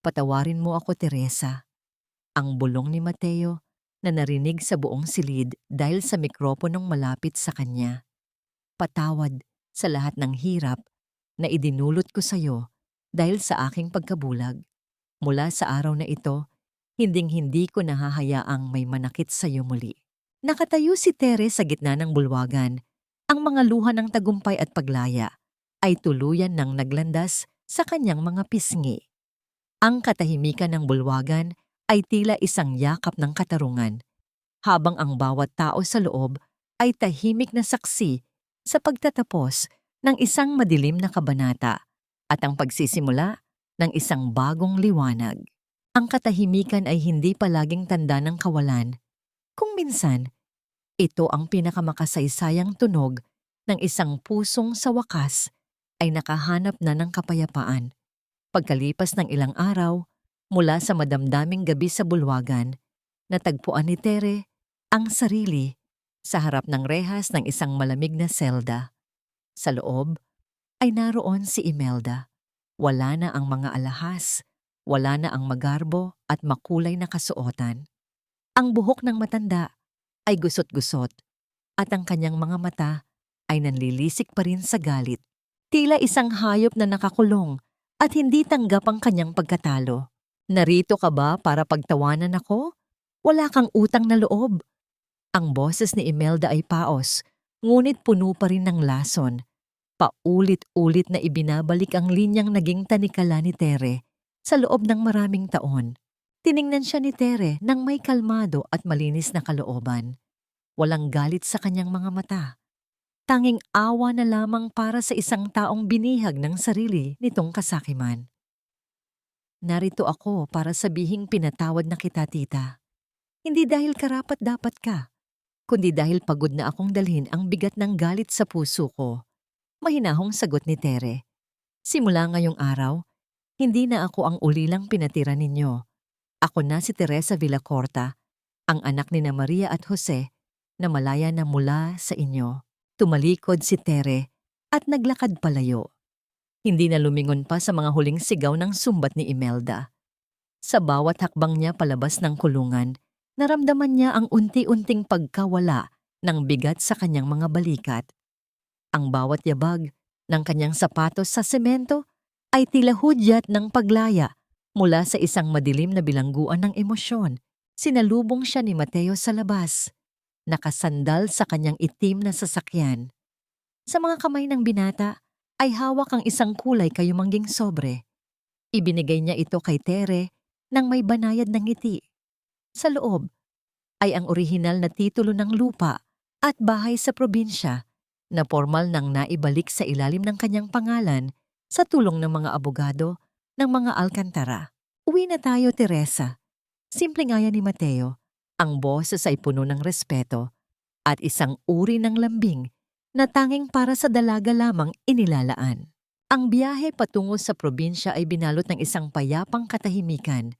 Patawarin mo ako, Teresa. Ang bulong ni Mateo na narinig sa buong silid dahil sa mikroponong malapit sa kanya. Patawad sa lahat ng hirap na idinulot ko sa iyo dahil sa aking pagkabulag. Mula sa araw na ito, hinding-hindi ko nahahayaang may manakit sa iyo muli. Nakatayo si Tere sa gitna ng bulwagan. Ang mga luha ng tagumpay at paglaya ay tuluyan ng naglandas sa kanyang mga pisngi. Ang katahimikan ng bulwagan ay tila isang yakap ng katarungan, habang ang bawat tao sa loob ay tahimik na saksi sa pagtatapos ng isang madilim na kabanata at ang pagsisimula ng isang bagong liwanag. Ang katahimikan ay hindi palaging tanda ng kawalan. Kung minsan, ito ang pinakamakasaysayang tunog ng isang pusong sa wakas ay nakahanap na ng kapayapaan. Pagkalipas ng ilang araw, mula sa madamdaming gabi sa bulwagan, natagpuan ni Tere ang sarili sa harap ng rehas ng isang malamig na selda. Sa loob ay naroon si Imelda, Wala na ang mga alahas, wala na ang magarbo at makulay na kasuotan. Ang buhok ng matanda ay gusot-gusot at ang kanyang mga mata ay nanlilisik pa rin sa galit. Tila isang hayop na nakakulong at hindi tanggap ang kanyang pagkatalo. Narito ka ba para pagtawanan ako? Wala kang utang na loob. Ang boses ni Imelda ay paos, ngunit puno pa rin ng lason. Paulit-ulit na ibinabalik ang linyang naging tanikala ni Tere sa loob ng maraming taon. Tiningnan siya ni Tere nang may kalmado at malinis na kalooban. Walang galit sa kanyang mga mata. Tanging awa na lamang para sa isang taong binihag ng sarili nitong kasakiman. Narito ako para sabihing pinatawad na kita, tita. Hindi dahil karapat-dapat ka, kundi dahil pagod na akong dalhin ang bigat ng galit sa puso ko. Mahinahong sagot ni Tere. Simula ngayong araw, hindi na ako ang ulilang pinatira ninyo. Ako na si Teresa Villacorta, ang anak ni Maria at Jose na malaya na mula sa inyo. Tumalikod si Tere at naglakad palayo. Hindi na lumingon pa sa mga huling sigaw ng sumbat ni Imelda. Sa bawat hakbang niya palabas ng kulungan, naramdaman niya ang unti-unting pagkawala ng bigat sa kanyang mga balikat. Ang bawat yabag ng kanyang sapatos sa semento ay tila hudyat ng paglaya mula sa isang madilim na bilangguan ng emosyon. Sinalubong siya ni Mateo sa labas, nakasandal sa kanyang itim na sasakyan. Sa mga kamay ng binata ay hawak ang isang kulay kayumangging sobre. Ibinigay niya ito kay Tere nang may banayad ng ngiti. Sa loob ay ang orihinal na titulo ng lupa at bahay sa probinsya na formal nang naibalik sa ilalim ng kanyang pangalan sa tulong ng mga abogado ng mga Alcantara. Uwi na tayo, Teresa. Simpleng aya ni Mateo. Ang boses ay puno ng respeto at isang uri ng lambing na tanging para sa dalaga lamang inilalaan. Ang biyahe patungo sa probinsya ay binalot ng isang payapang katahimikan.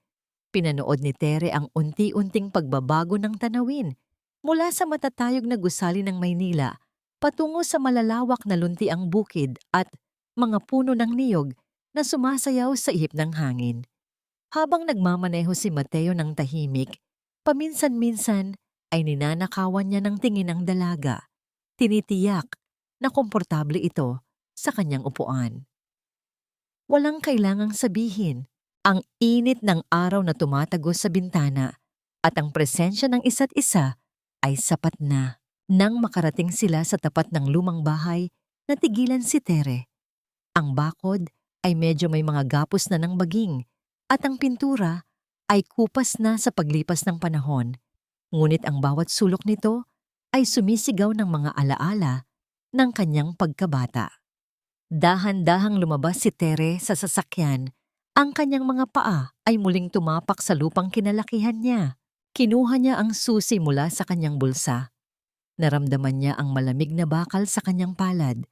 Pinanood ni Tere ang unti-unting pagbabago ng tanawin mula sa matatayog na gusali ng Maynila patungo sa malalawak na luntiang bukid at mga puno ng niyog na sumasayaw sa ihip ng hangin. Habang nagmamaneho si Mateo ng tahimik, paminsan-minsan ay ninanakawan niya ng tingin ang dalaga. Tinitiyak na komportable ito sa kanyang upuan. Walang kailangang sabihin, ang init ng araw na tumatagos sa bintana at ang presensya ng isa't isa ay sapat na. Nang makarating sila sa tapat ng lumang bahay, natigilan si Tere. Ang bakod ay medyo may mga gapos na ng baging at ang pintura ay kupas na sa paglipas ng panahon. Ngunit ang bawat sulok nito ay sumisigaw ng mga alaala ng kanyang pagkabata. Dahan-dahang lumabas si Tere sa sasakyan. Ang kanyang mga paa ay muling tumapak sa lupang kinalakihan niya. Kinuha niya ang susi mula sa kanyang bulsa. Naramdaman niya ang malamig na bakal sa kanyang palad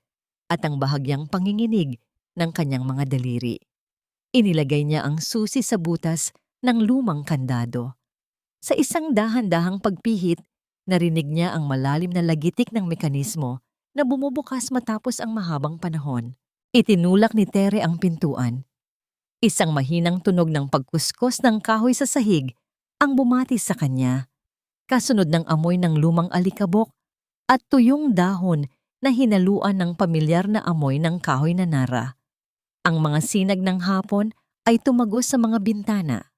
at ang bahagyang panginginig ng kanyang mga daliri. Inilagay niya ang susi sa butas ng lumang kandado. Sa isang dahan-dahang pagpihit, narinig niya ang malalim na lagitik ng mekanismo na bumubukas matapos ang mahabang panahon. Itinulak ni Tere ang pintuan. Isang mahinang tunog ng pagkuskos ng kahoy sa sahig ang bumati sa kanya. Kasunod ng amoy ng lumang alikabok at tuyong dahon na hinaluan ng pamilyar na amoy ng kahoy na nara. Ang mga sinag ng hapon ay tumagos sa mga bintana.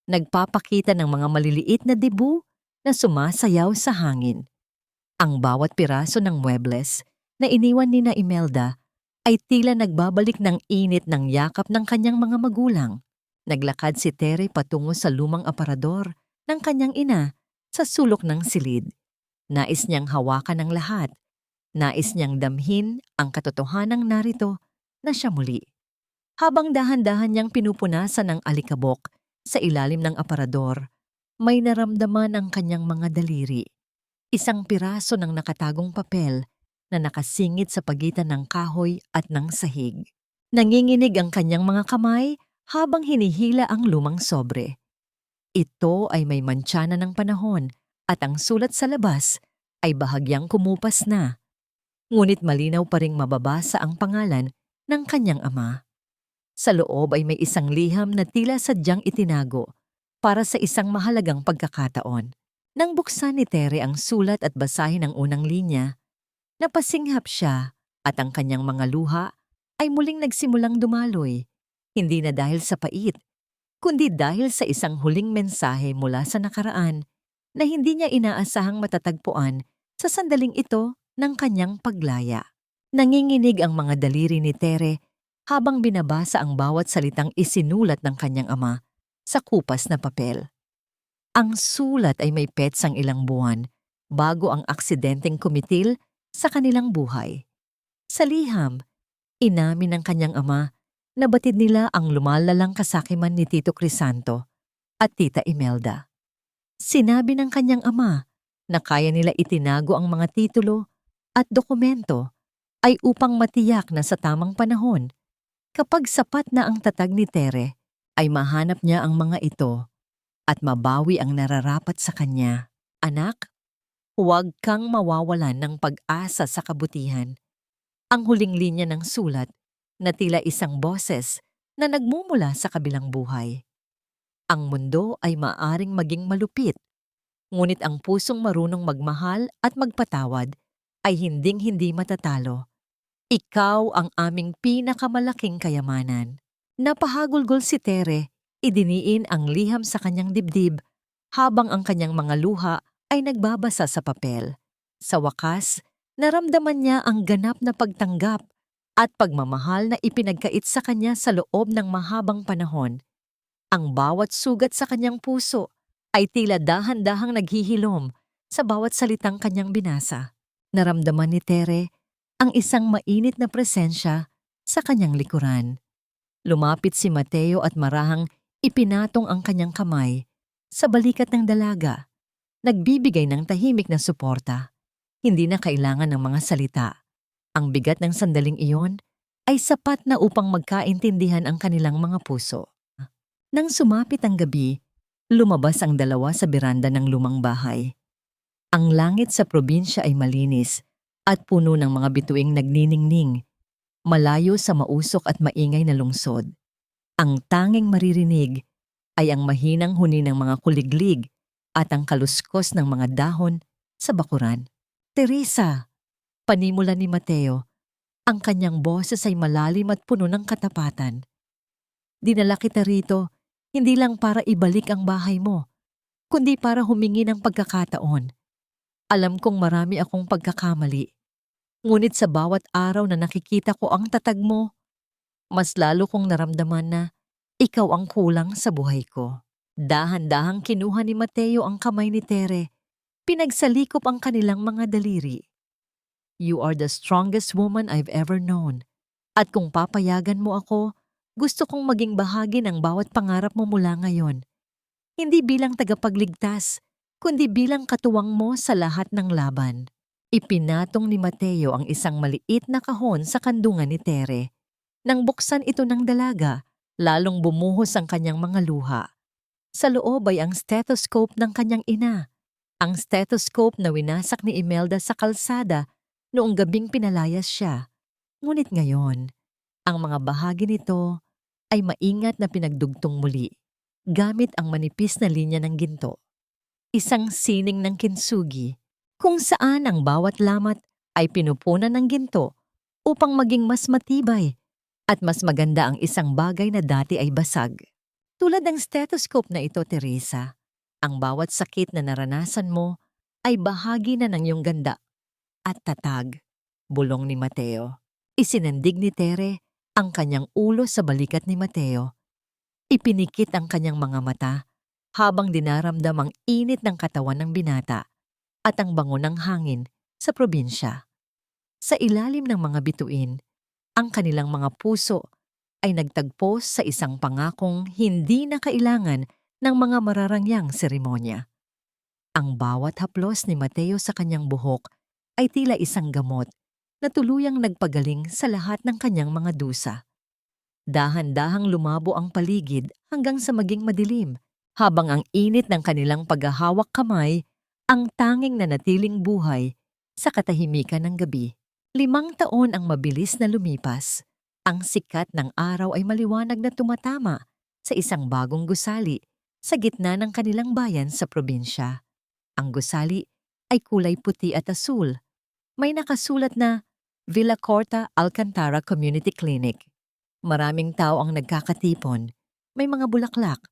Nagpapakita ng mga maliliit na debu na sumasayaw sa hangin. Ang bawat piraso ng muebles na iniwan ni na Imelda ay tila nagbabalik ng init ng yakap ng kanyang mga magulang. Naglakad si Tere patungo sa lumang aparador ng kanyang ina sa sulok ng silid. Nais niyang hawakan ang lahat. Nais niyang damhin ang katotohanang narito na siya muli. Habang dahan-dahan niyang pinupunasan ng alikabok sa ilalim ng aparador, may naramdaman ang kanyang mga daliri. Isang piraso ng nakatagong papel na nakasingit sa pagitan ng kahoy at ng sahig. Nanginginig ang kanyang mga kamay habang hinihila ang lumang sobre. Ito ay may mantsana ng panahon at ang sulat sa labas ay bahagyang kumupas na. Ngunit malinaw pa ring mababasa ang pangalan ng kanyang ama. Sa loob ay may isang liham na tila sadyang itinago para sa isang mahalagang pagkakataon. Nang buksan ni Tere ang sulat at basahin ang unang linya, napasinghap siya at ang kanyang mga luha ay muling nagsimulang dumaloy, hindi na dahil sa pait, kundi dahil sa isang huling mensahe mula sa nakaraan na hindi niya inaasahang matatagpuan sa sandaling ito ng kanyang paglaya. Nanginginig ang mga daliri ni Tere habang binabasa ang bawat salitang isinulat ng kanyang ama sa kupas na papel. Ang sulat ay may petsang ilang buwan bago ang aksidenteng kumitil sa kanilang buhay. Sa liham, inamin ng kanyang ama na batid nila ang lumalalang kasakiman ni Tito Crisanto at Tita Imelda. Sinabi ng kanyang ama na kaya nila itinago ang mga titulo at dokumento ay upang matiyak na sa tamang panahon, kapag sapat na ang tatag ni Tere, ay mahanap niya ang mga ito at mabawi ang nararapat sa kanya. Anak, huwag kang mawawalan ng pag-asa sa kabutihan. Ang huling linya ng sulat na tila isang boses na nagmumula sa kabilang buhay. Ang mundo ay maaring maging malupit, ngunit ang pusong marunong magmahal at magpatawad ay hinding-hindi matatalo. Ikaw ang aming pinakamalaking kayamanan. Napahagulgol si Tere, idiniin ang liham sa kanyang dibdib habang ang kanyang mga luha ay nagbabasa sa papel. Sa wakas, naramdaman niya ang ganap na pagtanggap at pagmamahal na ipinagkait sa kanya sa loob ng mahabang panahon. Ang bawat sugat sa kanyang puso ay tila dahan-dahang naghihilom sa bawat salitang kanyang binasa. Naramdaman ni Tere ang isang mainit na presensya sa kanyang likuran. Lumapit si Mateo at marahang ipinatong ang kanyang kamay sa balikat ng dalaga, nagbibigay ng tahimik na suporta. Hindi na kailangan ng mga salita. Ang bigat ng sandaling iyon ay sapat na upang magkaintindihan ang kanilang mga puso. Nang sumapit ang gabi, lumabas ang dalawa sa beranda ng lumang bahay. Ang langit sa probinsya ay malinis at puno ng mga bituing nagniningning, malayo sa mausok at maingay na lungsod. Ang tanging maririnig ay ang mahinang huni ng mga kuliglig at ang kaluskos ng mga dahon sa bakuran. Teresa, panimula ni Mateo, ang kanyang boses ay malalim at puno ng katapatan. Dinala kita rito hindi lang para ibalik ang bahay mo, kundi para humingi ng pagkakataon. Alam kong marami akong pagkakamali. Ngunit sa bawat araw na nakikita ko ang tatag mo, mas lalo kong naramdaman na ikaw ang kulang sa buhay ko. Dahan-dahang kinuha ni Mateo ang kamay ni Tere. Pinagsalikop ang kanilang mga daliri. You are the strongest woman I've ever known. At kung papayagan mo ako, gusto kong maging bahagi ng bawat pangarap mo mula ngayon. Hindi bilang tagapagligtas, kundi bilang katuwang mo sa lahat ng laban. Ipinatong ni Mateo ang isang maliit na kahon sa kandungan ni Tere. Nang buksan ito ng dalaga, lalong bumuhos ang kanyang mga luha. Sa loob ay ang stethoscope ng kanyang ina. Ang stethoscope na winasak ni Imelda sa kalsada noong gabing pinalayas siya. Ngunit ngayon, ang mga bahagi nito ay maingat na pinagdugtong muli, gamit ang manipis na linya ng ginto. Isang sining ng kintsugi, kung saan ang bawat lamat ay pinupunan ng ginto upang maging mas matibay at mas maganda ang isang bagay na dati ay basag. Tulad ng stethoscope na ito, Teresa, ang bawat sakit na naranasan mo ay bahagi na ng iyong ganda at tatag, bulong ni Mateo. Isinandig ni Tere ang kanyang ulo sa balikat ni Mateo. Ipinikit ang kanyang mga mata habang dinaramdam ang init ng katawan ng binata at ang bango ng hangin sa probinsya. Sa ilalim ng mga bituin, ang kanilang mga puso ay nagtagpo sa isang pangakong hindi na kailangan ng mga mararangyang seremonya. Ang bawat haplos ni Mateo sa kanyang buhok ay tila isang gamot na tuluyang nagpagaling sa lahat ng kanyang mga dusa. Dahan-dahang lumabo ang paligid hanggang sa maging madilim, habang ang init ng kanilang paghahawak kamay ang tanging nanatiling buhay sa katahimikan ng gabi. 5 taon ang mabilis na lumipas. Ang sikat ng araw ay maliwanag na tumatama sa isang bagong gusali sa gitna ng kanilang bayan sa probinsya. Ang gusali ay kulay puti at asul. May nakasulat na Villa Corta Alcantara Community Clinic. Maraming tao ang nagkakatipon, may mga bulaklak,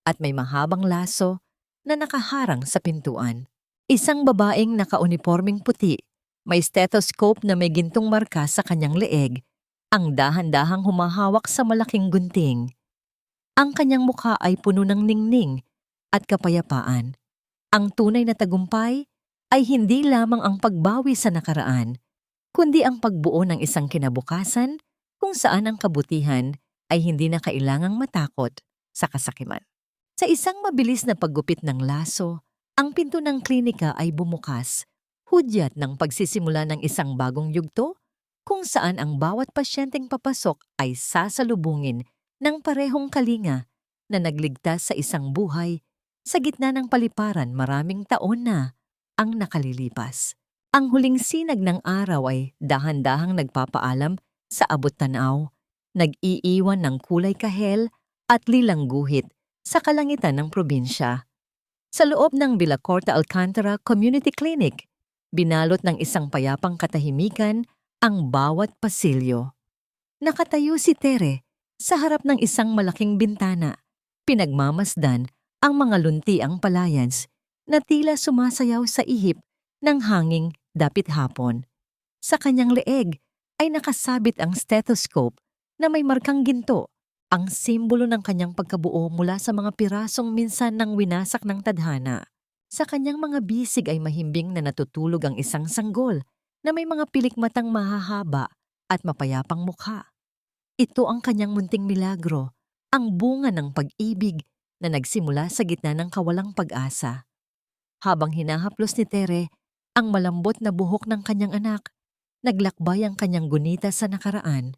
at may mahabang laso na nakaharang sa pintuan. Isang babaeng nakauniporming puti, may stethoscope na may gintong marka sa kanyang leeg, ang dahan-dahang humahawak sa malaking gunting. Ang kanyang mukha ay puno ng ningning at kapayapaan. Ang tunay na tagumpay ay hindi lamang ang pagbawi sa nakaraan, kundi ang pagbuo ng isang kinabukasan kung saan ang kabutihan ay hindi na kailangang matakot sa kasakiman. Sa isang mabilis na paggupit ng laso, ang pinto ng klinika ay bumukas, hudyat ng pagsisimula ng isang bagong yugto kung saan ang bawat pasyenteng papasok ay sasalubungin ng parehong kalinga na nagligtas sa isang buhay sa gitna ng paliparan maraming taon na ang nakalilipas. Ang huling sinag ng araw ay dahan-dahang nagpapaalam sa abot-tanaw, nag-iiwan ng kulay kahel at lilang guhit sa kalangitan ng probinsya. Sa loob ng Villa Corta Alcantara Community Clinic, binalot ng isang payapang katahimikan ang bawat pasilyo. Nakatayo si Tere sa harap ng isang malaking bintana, pinagmamasdan ang mga luntiang palayas na tila sumasayaw sa ihip ng hanging dapit hapon. Sa kanyang leeg ay nakasabit ang stethoscope na may markang ginto, ang simbolo ng kanyang pagkabuo mula sa mga pirasong minsan nang winasak ng tadhana. Sa kanyang mga bisig ay mahimbing na natutulog ang isang sanggol na may mga pilikmatang mahahaba at mapayapang mukha. Ito ang kanyang munting milagro, ang bunga ng pag-ibig na nagsimula sa gitna ng kawalang pag-asa. Habang hinahaplos ni Tere ang malambot na buhok ng kanyang anak, naglakbay ang kanyang gunita sa nakaraan.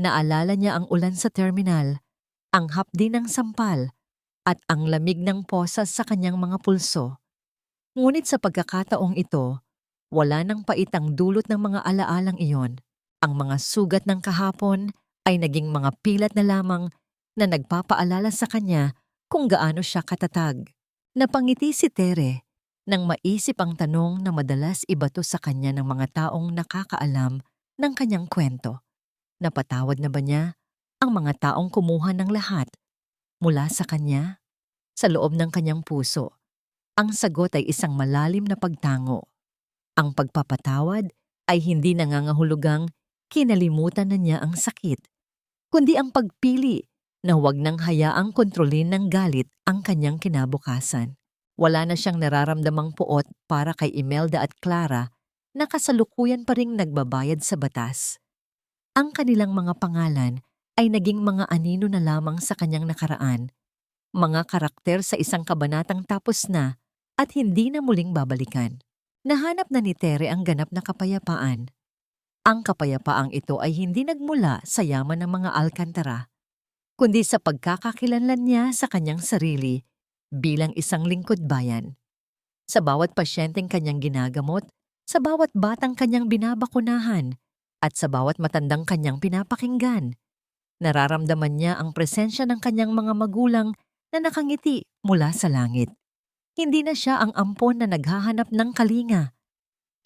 Naalala niya ang ulan sa terminal, ang hapdi ng sampal, at ang lamig ng posas sa kanyang mga pulso. Ngunit sa pagkakataong ito, wala nang paitang dulot ng mga alaalang iyon. Ang mga sugat ng kahapon ay naging mga pilat na lamang na nagpapaalala sa kanya kung gaano siya katatag. Napangiti si Tere nang maisip ang tanong na madalas ibato sa kanya ng mga taong nakakaalam ng kanyang kwento. Napatawad na ba niya ang mga taong kumuha ng lahat mula sa kanya? Sa loob ng kanyang puso, ang sagot ay isang malalim na pagtango. Ang pagpapatawad ay hindi nangangahulugang kinalimutan na niya ang sakit, kundi ang pagpili na huwag nang hayaang kontrolin ng galit ang kanyang kinabukasan. Wala na siyang nararamdamang puot para kay Imelda at Clara na kasalukuyan pa ring nagbabayad sa batas. Ang kanilang mga pangalan ay naging mga anino na lamang sa kanyang nakaraan, mga karakter sa isang kabanatang tapos na at hindi na muling babalikan. Nahanap na ni Tere ang ganap na kapayapaan. Ang kapayapaang ito ay hindi nagmula sa yaman ng mga Alcantara, kundi sa pagkakakilanlan niya sa kanyang sarili bilang isang lingkod bayan. Sa bawat pasyenteng kanyang ginagamot, sa bawat batang kanyang binabakunahan, at sa bawat matandang kanyang pinapakinggan, nararamdaman niya ang presensya ng kanyang mga magulang na nakangiti mula sa langit. Hindi na siya ang ampon na naghahanap ng kalinga.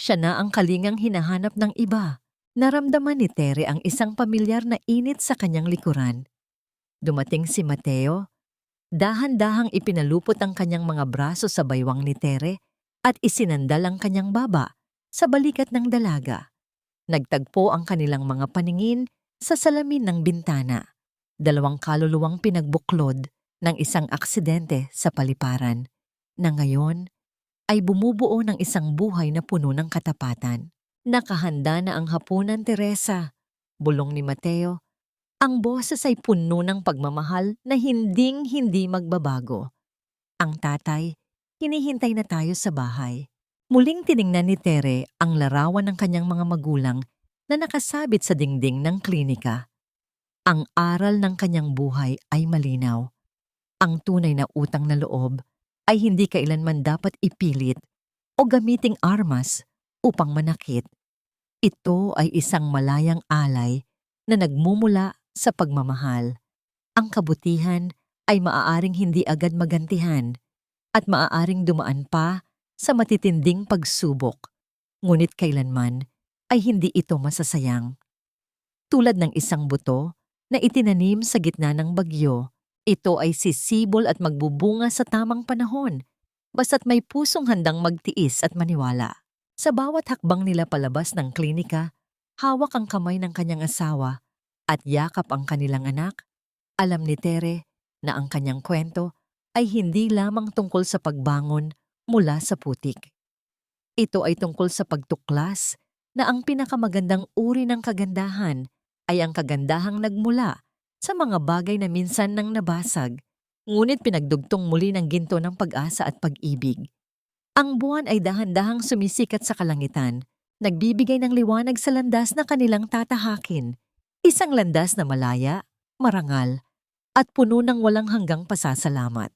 Siya na ang kalingang hinahanap ng iba. Naramdaman ni Tere ang isang pamilyar na init sa kanyang likuran. Dumating si Mateo. Dahan-dahang ipinalupot ang kanyang mga braso sa baywang ni Tere at isinandal ang kanyang baba sa balikat ng dalaga. Nagtagpo ang kanilang mga paningin sa salamin ng bintana. Dalawang kaluluwang pinagbuklod ng isang aksidente sa paliparan na ngayon ay bumubuo ng isang buhay na puno ng katapatan. Nakahanda na ang hapunan, Teresa, bulong ni Mateo. Ang boses ay puno ng pagmamahal na hinding-hindi magbabago. Ang tatay, hinihintay na tayo sa bahay. Muling tiningnan ni Tere ang larawan ng kanyang mga magulang na nakasabit sa dingding ng klinika. Ang aral ng kanyang buhay ay malinaw. Ang tunay na utang na loob ay hindi kailanman dapat ipilit o gamiting armas upang manakit. Ito ay isang malayang alay na nagmumula sa pagmamahal. Ang kabutihan ay maaaring hindi agad magantihan at maaaring dumaan pa sa matitinding pagsubok, ngunit kailanman ay hindi ito masasayang. Tulad ng isang buto na itinanim sa gitna ng bagyo, ito ay sisibol at magbubunga sa tamang panahon, basta't may pusong handang magtiis at maniwala. Sa bawat hakbang nila palabas ng klinika, hawak ang kamay ng kanyang asawa at yakap ang kanilang anak. Alam ni Tere na ang kanyang kwento ay hindi lamang tungkol sa pagbangon mula sa putik. Ito ay tungkol sa pagtuklas na ang pinakamagandang uri ng kagandahan ay ang kagandahang nagmula sa mga bagay na minsan nang nabasag, ngunit pinagdugtong muli ng ginto ng pag-asa at pag-ibig. Ang buwan ay dahan-dahang sumisikat sa kalangitan, nagbibigay ng liwanag sa landas na kanilang tatahakin, isang landas na malaya, marangal, at puno ng walang hanggang pasasalamat.